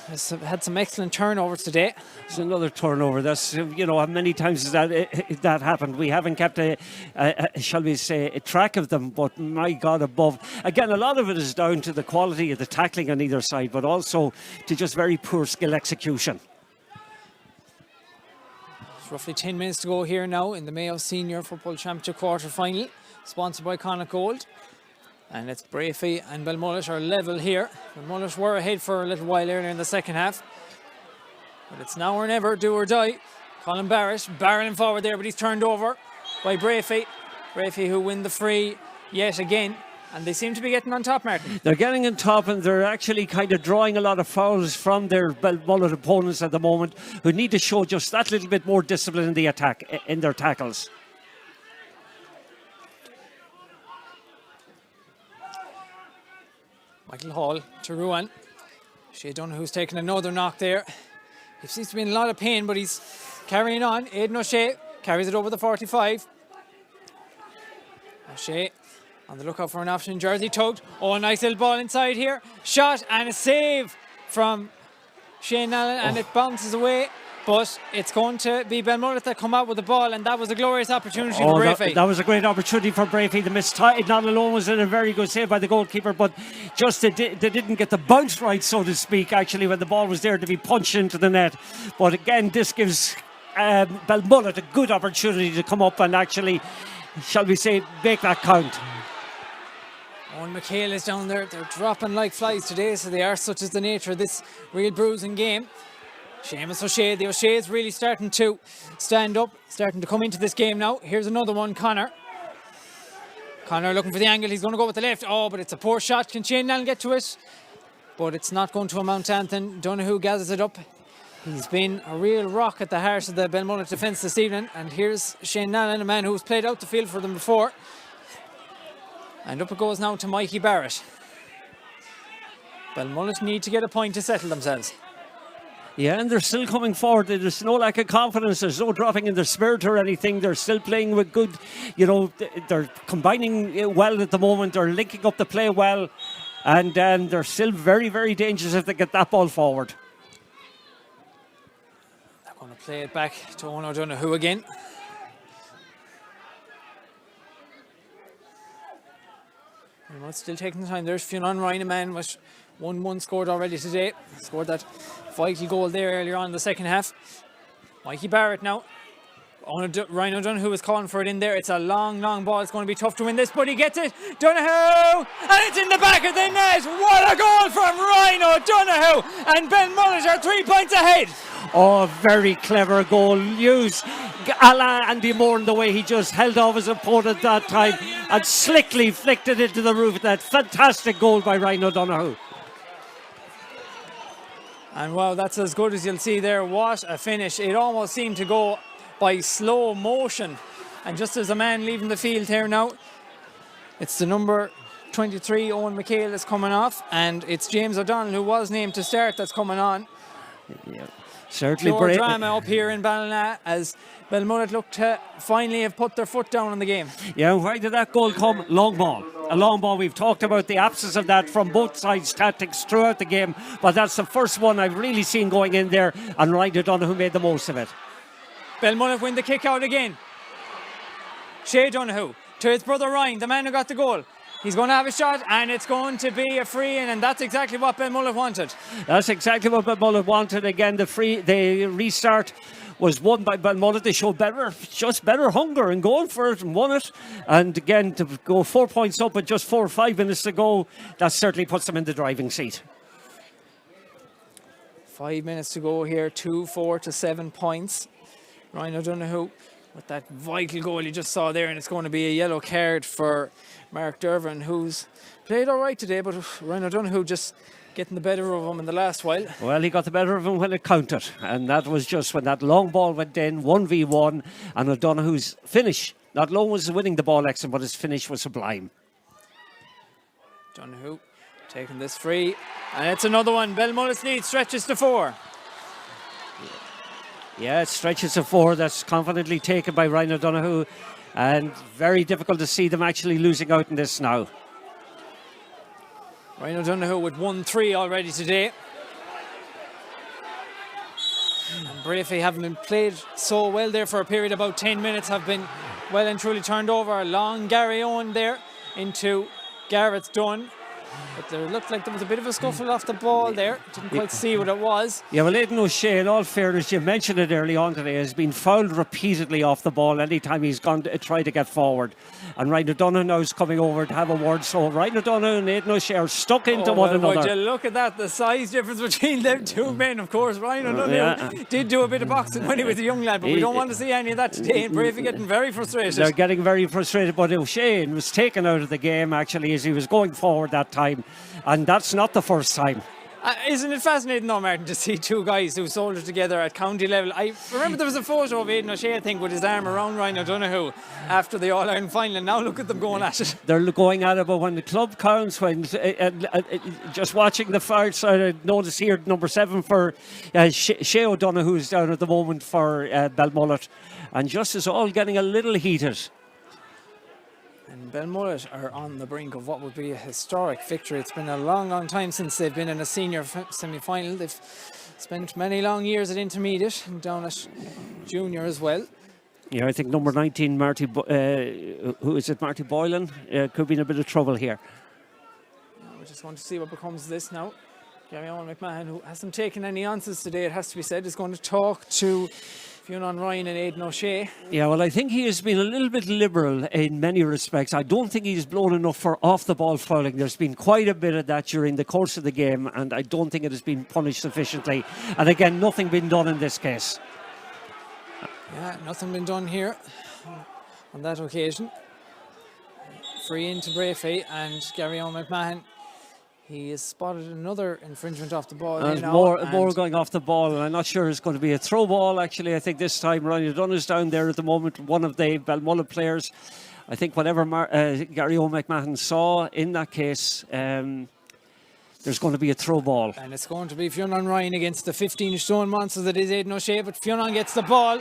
has had some excellent turnovers today. It's another turnover. That's, how many times has that happened? We haven't kept shall we say, a track of them, but my God above. Again, a lot of it is down to the quality of the tackling on either side, but also to just very poor skill execution. Roughly 10 minutes to go here now in the Mayo Senior Football Championship quarter final, sponsored by Connacht Gold. And it's Breaffy and Bellmullet are level here. Bellmullet were ahead for a little while earlier in the second half, but it's now or never, do or die. Colin Barrett barreling forward there, but he's turned over by Breaffy. Breaffy who win the free yet again. And they seem to be getting on top, Martin. They're getting on top, and they're actually kind of drawing a lot of fouls from their Bellmullet opponents at the moment, who need to show just that little bit more discipline in the attack, in their tackles. Michael Hall to Ruan. Shea Donoghue's taking another knock there. He seems to be in a lot of pain, but he's carrying on. Aidan O'Shea carries it over the 45. O'Shea on the lookout for an option. Jersey tugged. Oh, a nice little ball inside here. Shot and a save from Shane Allen, and it bounces away. But it's going to be Bellmullet that come out with the ball, and that was a glorious opportunity for Breaffy. That was a great opportunity for Breaffy. The missed not alone was it a very good save by the goalkeeper, but just they didn't get the bounce right, so to speak, actually, when the ball was there to be punched into the net. But again, this gives Bellmullet a good opportunity to come up and actually shall we say, make that count. Owen McHale is down there. They're dropping like flies today, so they are, such as the nature of this real bruising game. Seamus O'Shea. The O'Shea's really starting to stand up, starting to come into this game now. Here's another one, Connor. Connor looking for the angle. He's going to go with the left. Oh, but it's a poor shot. Can Shane Allen get to it? But it's not going to amount to anything. Donoghue gathers it up. He's been a real rock at the heart of the Bellmullet defence this evening. And here's Shane Allen, a man who's played out the field for them before. And up it goes now to Mikey Barrett. Bellmullet need to get a point to settle themselves. Yeah, and they're still coming forward. There's no lack of confidence. There's no dropping in their spirit or anything. They're still playing with good, they're combining well at the moment. They're linking up the play well. And they're still very, very dangerous if they get that ball forward. They're going to play it back to Owen O'Donoghue again. Still taking the time. There's Fionn Ryan, a man with 1-1 scored already today. Scored that vital goal there earlier on in the second half. Mikey Barrett now. Ryan O'Donoghue is calling for it in there. It's a long, long ball. It's going to be tough to win this, but he gets it. Donoghue! And it's in the back of the net. What a goal from Ryan O'Donoghue! And Bellmullet are 3 points ahead. Oh, very clever goal. Use a la Andy Moore in the way he just held off his opponent that time and slickly flicked it into the roof of that. Fantastic goal by Ryan O'Donoghue. And wow, that's as good as you'll see there. What a finish. It almost seemed to go by slow motion. And just as a man leaving the field here now, it's the number 23, Owen McHale, that's coming off. And it's James O'Donnell, who was named to start, that's coming on. Yeah. Certainly pure drama up here in Ballina as Bellmullet look to finally have put their foot down on the game. Yeah, why did that goal come? Long ball. A long ball. We've talked about the absence of that from both sides' tactics throughout the game, but that's the first one I've really seen going in there, and Ryan O'Donoghue made the most of it. Bellmullet win the kick out again. Shea Donoghue to his brother Ryan, the man who got the goal. He's going to have a shot, and it's going to be a free in, and that's exactly what Bellmullet wanted. That's exactly what Bellmullet wanted. Again, the restart was won by Bellmullet. They showed better hunger and going for it and won it. And again, to go 4 points up with just 4 or 5 minutes to go, that certainly puts them in the driving seat. 5 minutes to go here, 4 to 7 points. Ryan O'Donoghue with that vital goal you just saw there, and it's going to be a yellow card for Mark Dervin, who's played all right today, but Ryan O'Donoghue just getting the better of him in the last while. Well, he got the better of him when it counted, and that was just when that long ball went in, 1v1, and O'Donoghue's finish, not alone was winning the ball, excellent, but his finish was sublime. Donoghue taking this free, and it's another one. Bellmullet's lead stretches to 4. Yeah, it stretches to 4. That's confidently taken by Ryan O'Donoghue, and very difficult to see them actually losing out in this now. Ryan O'Donoghue with 1-3 already today. And Breaffy, having been played so well there for a period of about 10 minutes, have been well and truly turned over. Long Gary Owen there into Garrett's Dunn. But there looked like there was a bit of a scuffle off the ball there. Didn't quite see what it was. Yeah, well, Aidan O'Shea, in all fairness, you mentioned it early on today, has been fouled repeatedly off the ball anytime he's gone to try to get forward. And Ryan O'Donoghue now is coming over to have a word. So Ryan O'Donoghue and Aidan O'Shea are stuck into one another. Would you look at that, the size difference between them two men. Of course, Ryan O'Donoghue did do a bit of boxing when he was a young lad, but we don't want to see any of that today. And Breaffy getting very frustrated. They're getting very frustrated, but O'Shea was taken out of the game actually as he was going forward that time. And that's not the first time. Isn't it fascinating though, Martin, to see two guys who soldier together at county level? I remember there was a photo of Aidan O'Shea, I think, with his arm around Ryan O'Donoghue after the All-Ireland final, and now look at them going at it. They're going at it, but when the club counts, when just watching the far side, I notice here number 7 for Shea O'Donoghue is down at the moment for Bellmullet, and just is all getting a little heated. And Bellmullet are on the brink of what would be a historic victory. It's been a long, long time since they've been in a senior semi-final. They've spent many long years at intermediate and down at junior as well. Yeah, I think number 19, Marty Boylan, could be in a bit of trouble here. We just want to see what becomes of this now. Gary Owen McMahon, who hasn't taken any answers today, it has to be said, is going to talk to Fionn Ryan and Aidan O'Shea. Yeah, well, I think he has been a little bit liberal in many respects. I don't think he's blown enough for off-the-ball fouling. There's been quite a bit of that during the course of the game, and I don't think it has been punished sufficiently. And again, nothing been done in this case. Yeah, nothing been done here on that occasion. Free into Breaffy, and Gary O'McMahon. He has spotted another infringement off the ball. And more going off the ball, and I'm not sure it's going to be a throw ball. Actually, I think this time Ryan O'Donoghu's down there at the moment, one of the Bellmullet players. I think whatever Gary O'McMahon saw in that case, there's going to be a throw ball. And it's going to be Fionn Ryan against the 15-stone monster that is Aidan O'Shea, but Fionn gets the ball.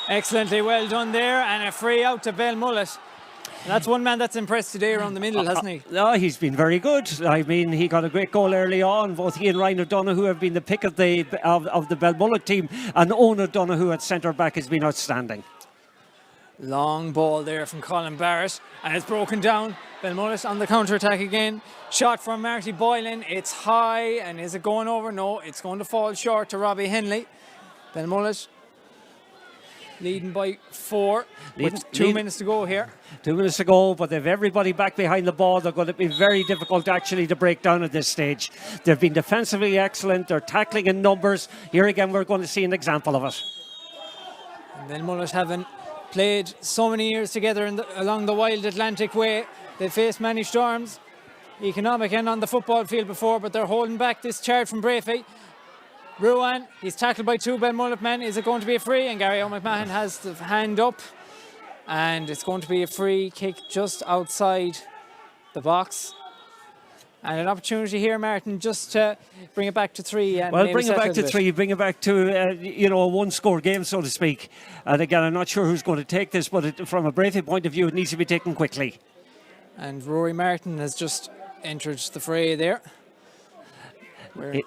Excellently well done there, and a free out to Bellmullet. That's one man that's impressed today around the middle, hasn't he? No, he's been very good. I mean, he got a great goal early on. Both he and Ryan O'Donoghue have been the pick of the Bellmullet team, and Owen O'Donoghue at centre back has been outstanding. Long ball there from Colin Barrett, and it's broken down. Bellmullet on the counter attack again. Shot from Marty Boylan. It's high, and is it going over? No, it's going to fall short to Robbie Henley. Bellmullet leading by 4 with 2 minutes to go here. 2 minutes to go, but they've everybody back behind the ball. They're going to be very difficult actually to break down at this stage. They've been defensively excellent. They're tackling in numbers. Here again, we're going to see an example of it. And Bellmullet having played so many years together along the wild Atlantic way. They've faced many storms, economic and on the football field before, but they're holding back this charge from Breaffy. Ruan, he's tackled by 2 Bellmullet men. Is it going to be a free? And Gary O'McMahon has the hand up. And it's going to be a free kick just outside the box. And an opportunity here, Martin, just to bring it back to 3. And well, bring it back to 3, bring it back to, a one-score game, so to speak. And again, I'm not sure who's going to take this, but from a Breaffy point of view, it needs to be taken quickly. And Rory Martin has just entered the fray there.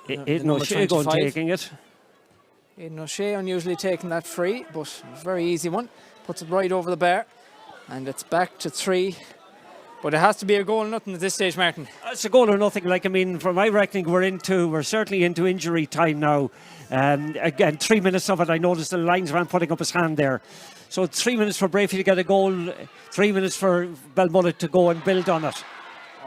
Aidan O'Shea going taking it. Aidan O'Shea unusually taking that free, but a very easy one. Puts it right over the bar, and it's back to 3. But it has to be a goal or nothing at this stage, Martin. It's a goal or nothing. Like, I mean, from my reckoning, we're certainly into injury time now. Again, 3 minutes of it. I noticed the linesman putting up his hand there. So 3 minutes for Breaffy to get a goal, 3 minutes for Bellmullet to go and build on it.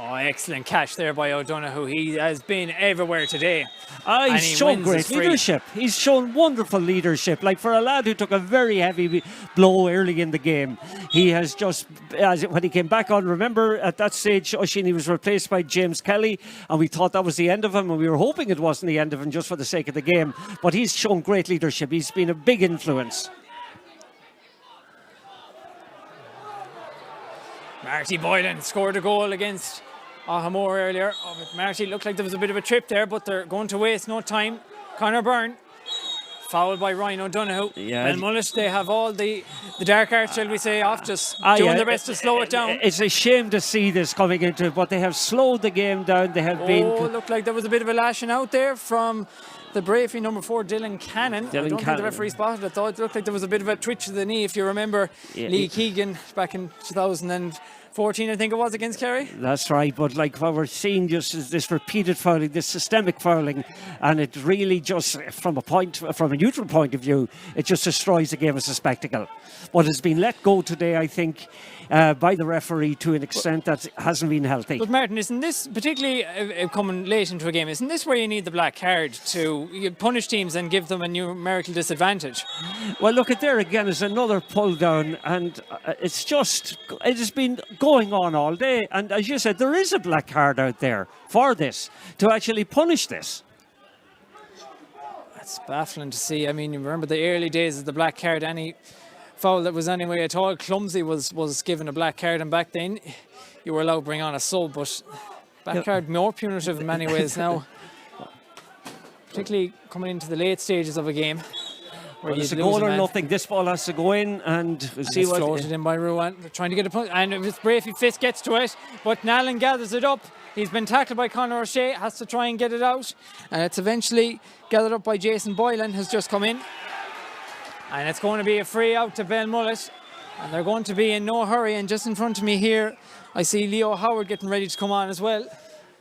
Oh, excellent catch there by O'Donoghue. He has been everywhere today. He's shown great leadership. He's shown wonderful leadership. Like, for a lad who took a very heavy blow early in the game, he has just, when he came back on, remember at that stage, Oisin was replaced by James Kelly, and we thought that was the end of him, and we were hoping it wasn't the end of him just for the sake of the game. But he's shown great leadership. He's been a big influence. Marty Boylan scored a goal against Ahamore earlier. But Marty looked like there was a bit of a trip there, but they're going to waste no time. Conor Byrne, fouled by Ryan O'Donoghue. Yeah. Bellmullet, they have all the dark arts, shall we say, off, just doing their best to slow it down. It's a shame to see this coming into it, but they have slowed the game down. They have been... Oh, looked like there was a bit of a lashing out there from the Breaffy number 4, Dylan Cannon. I don't think the referee spotted it, though. It looked like there was a bit of a twitch of the knee, if you remember Lee Keegan back in 2014, I think it was, against Kerry. That's right, but like what we're seeing just is this repeated fouling, this systemic fouling, and it really just, from a neutral point of view, it just destroys the game as a spectacle. What has been let go today, I think, by the referee to an extent that hasn't been healthy. But Martin, isn't this, particularly coming late into a game, isn't this where you need the black card to punish teams and give them a numerical disadvantage? Well, look, at there again is another pull down, and it has been going on all day. And as you said, there is a black card out there for this, to actually punish this. That's baffling to see. I mean, you remember the early days of the black card, any foul that was anyway at all clumsy was given a black card, and back then you were allowed to bring on a sub, but black card more punitive in many ways now, particularly coming into the late stages of a game. Well, it's a goal or nothing. This ball has to go in, and we'll see what... floated in by Ruan. They're trying to get a punch, and if it's Breaffy, Fist gets to it, but Nallen gathers it up. He's been tackled by Conor O'Shea, has to try and get it out, and it's eventually gathered up by Jason Boylan, who's just come in. And it's going to be a free out to Bellmullet, and they're going to be in no hurry. And just in front of me here, I see Leo Howard getting ready to come on as well.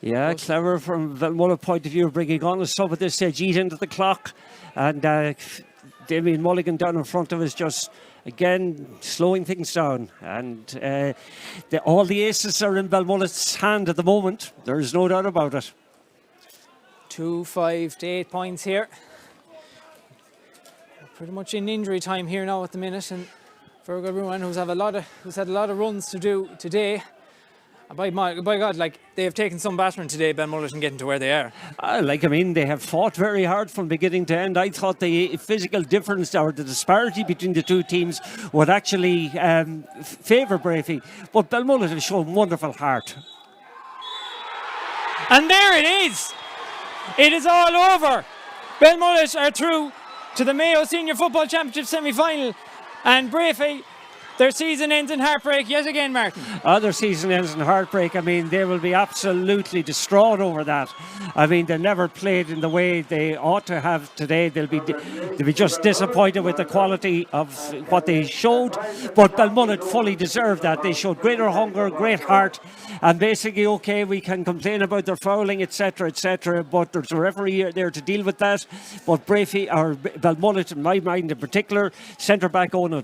Yeah, clever from Bellmullet point of view, bringing on a sub at this stage, eat into the clock, and Damien Mulligan down in front of us, just again slowing things down. And all the aces are in Bellmullet's hand at the moment. There's no doubt about it. 2, 5 to 8 points here. Pretty much in injury time here now at the minute, and for everyone who's had a lot of runs to do today. By God, like, they have taken some battering today, Bellmullet, and getting to where they are. They have fought very hard from beginning to end. I thought the physical difference or the disparity between the two teams would actually favour Breaffy. But Bellmullet has shown wonderful heart. And there it is! It is all over! Bellmullet are through to the Mayo Senior Football Championship semi-final, and Breaffy, their season ends in heartbreak yet again, Martin. Their season ends in heartbreak. I mean, they will be absolutely distraught over that. I mean, they never played in the way they ought to have today. They'll be just disappointed with the quality of what they showed. But Bellmullet fully deserved that. They showed greater hunger, great heart, and basically, okay, we can complain about their fouling, etc., but there's a referee there to deal with that. But Breaffy, or Bellmullet, in my mind in particular, centre-back Ryan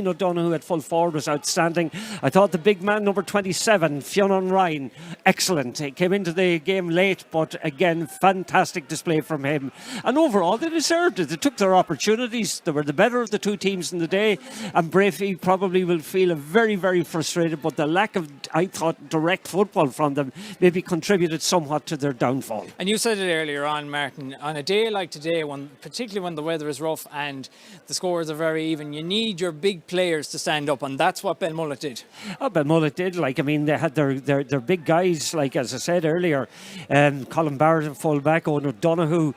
O'Donoghue at full forward was outstanding. I thought the big man, number 27, Fionn Ryan, excellent. He came into the game late, but again, fantastic display from him. And overall, they deserved it. They took their opportunities. They were the better of the two teams in the day. And Breaffy probably will feel very, very frustrated, but the lack of, I thought, direct football from them maybe contributed somewhat to their downfall. And you said it earlier on, Martin, on a day like today, particularly when the weather is rough and the scores are very even, you need your big players to stand up, and that's what Bellmullet did. Bellmullet did. They had their big guys, like as I said earlier, Colin Barrett at full back, Owen O'Donoghue.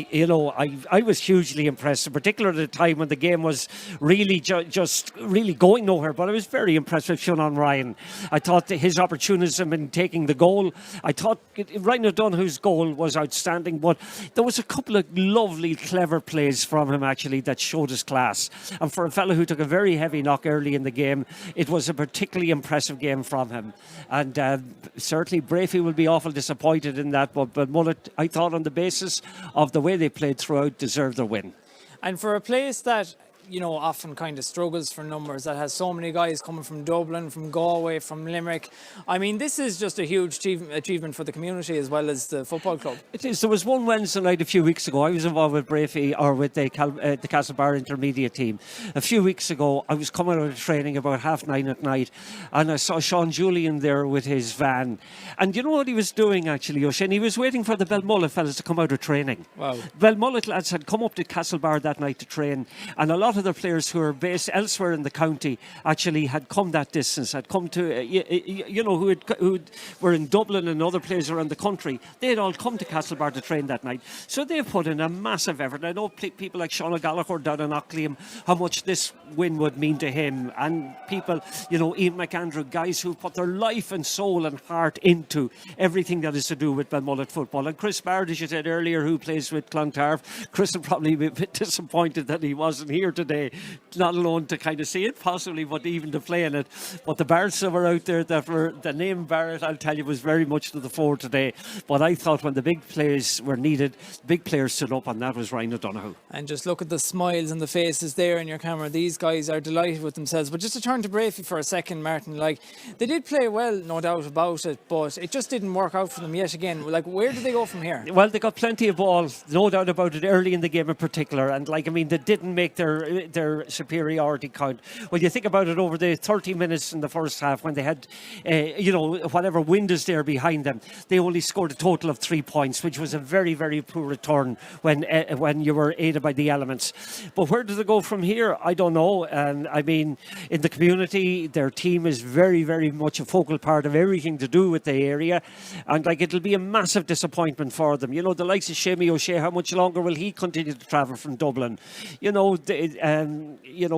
I was hugely impressed, in particular at the time when the game was really just really going nowhere. But I was very impressed with Fionn Ryan. I thought that his opportunism in taking the goal, I thought Ryan O'Donoghue's goal was outstanding, but there was a couple of lovely, clever plays from him actually that showed his class. And for a fellow who took a very heavy knock early in the game, it was a particularly impressive game from him. And certainly Breaffy will be awful disappointed in that, but Bellmullet, I thought on the basis of the way they played throughout, deserved their win. And for a place that, often kind of struggles for numbers, that has so many guys coming from Dublin, from Galway, from Limerick, I mean, this is just a huge achievement for the community as well as the football club. It is. There was one Wednesday night a few weeks ago. I was involved with Breaffy, or with the Castlebar intermediate team. A few weeks ago, I was coming out of training about 9:30 at night, and I saw Sean Julian there with his van. And you know what he was doing actually, Oisin? He was waiting for the Bellmullet fellas to come out of training. Wow. Bellmullet lads had come up to Castlebar that night to train, and a lot of the players who are based elsewhere in the county actually had come that distance, had come to, who were in Dublin and other places around the country. They had all come to Castlebar to train that night. So they put in a massive effort. I know people like Sean O'Gallagher down in Auckland, how much this win would mean to him, and people, Ian McAndrew, guys who put their life and soul and heart into everything that is to do with Bellmullet football. And Chris Barrett, as you said earlier, who plays with Clontarf, Chris will probably be a bit disappointed that he wasn't here today, not alone to kind of see it possibly, but even to play in it. But the Barretts that were out there, that were the name Barrett, I'll tell you, was very much to the fore today. But I thought when the big players were needed, big players stood up, and that was Ryan O'Donoghue. And just look at the smiles and the faces there in your camera. These guys are delighted with themselves. But just to turn to Breaffy for a second, Martin, they did play well, no doubt about it, but it just didn't work out for them yet again. Where did they go from here? Well, they got plenty of ball, no doubt about it, early in the game in particular, and they didn't make their superiority count. When you think about it, over the 30 minutes in the first half, when they had whatever wind is there behind them, they only scored a total of 3 points, which was a very, very poor return when you were aided by the elements. But where do they go from here? I don't know. And I mean, in the community, their team is very, very much a focal part of everything to do with the area, and it'll be a massive disappointment for them. The likes of Shamey O'Shea, how much longer will he continue to travel from Dublin?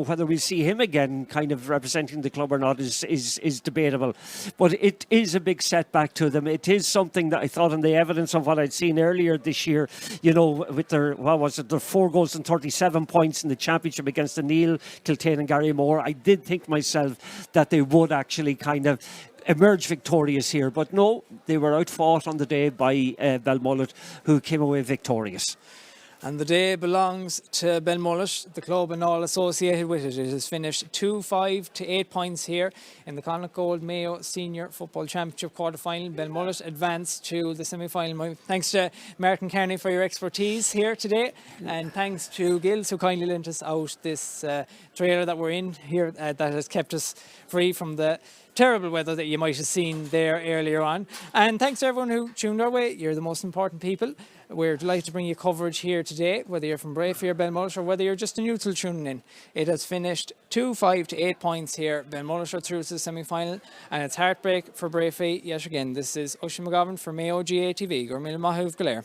Whether we see him again kind of representing the club or not is debatable. But it is a big setback to them. It is something that I thought, on the evidence of what I'd seen earlier this year, with their 4 goals and 37 points in the championship against the Neil, Kiltane and Garrymore, I did think myself that they would actually kind of emerge victorious here. But no, they were outfought on the day by Bellmullet, who came away victorious. And the day belongs to Bellmullet, the club and all associated with it. It has finished 2-5 to 8 points here in the Connacht Gold Mayo Senior Football Championship quarter-final. Bellmullet advanced to the semi-final. Thanks to Martin Kearney for your expertise here today, and thanks to Gills who kindly lent us out this trailer that we're in here that has kept us free from the terrible weather that you might have seen there earlier on. And thanks to everyone who tuned our way. You're the most important people. We're delighted to bring you coverage here today, whether you're from Breaffy or Bellmullet or whether you're just a neutral tuning in. It has finished 2-5 to 8 points here. Bellmullet are through to the semi-final, and it's heartbreak for Breaffy yet again. This is Oisin McGovern for Mayo GATV. Gormil Mahuv Galer.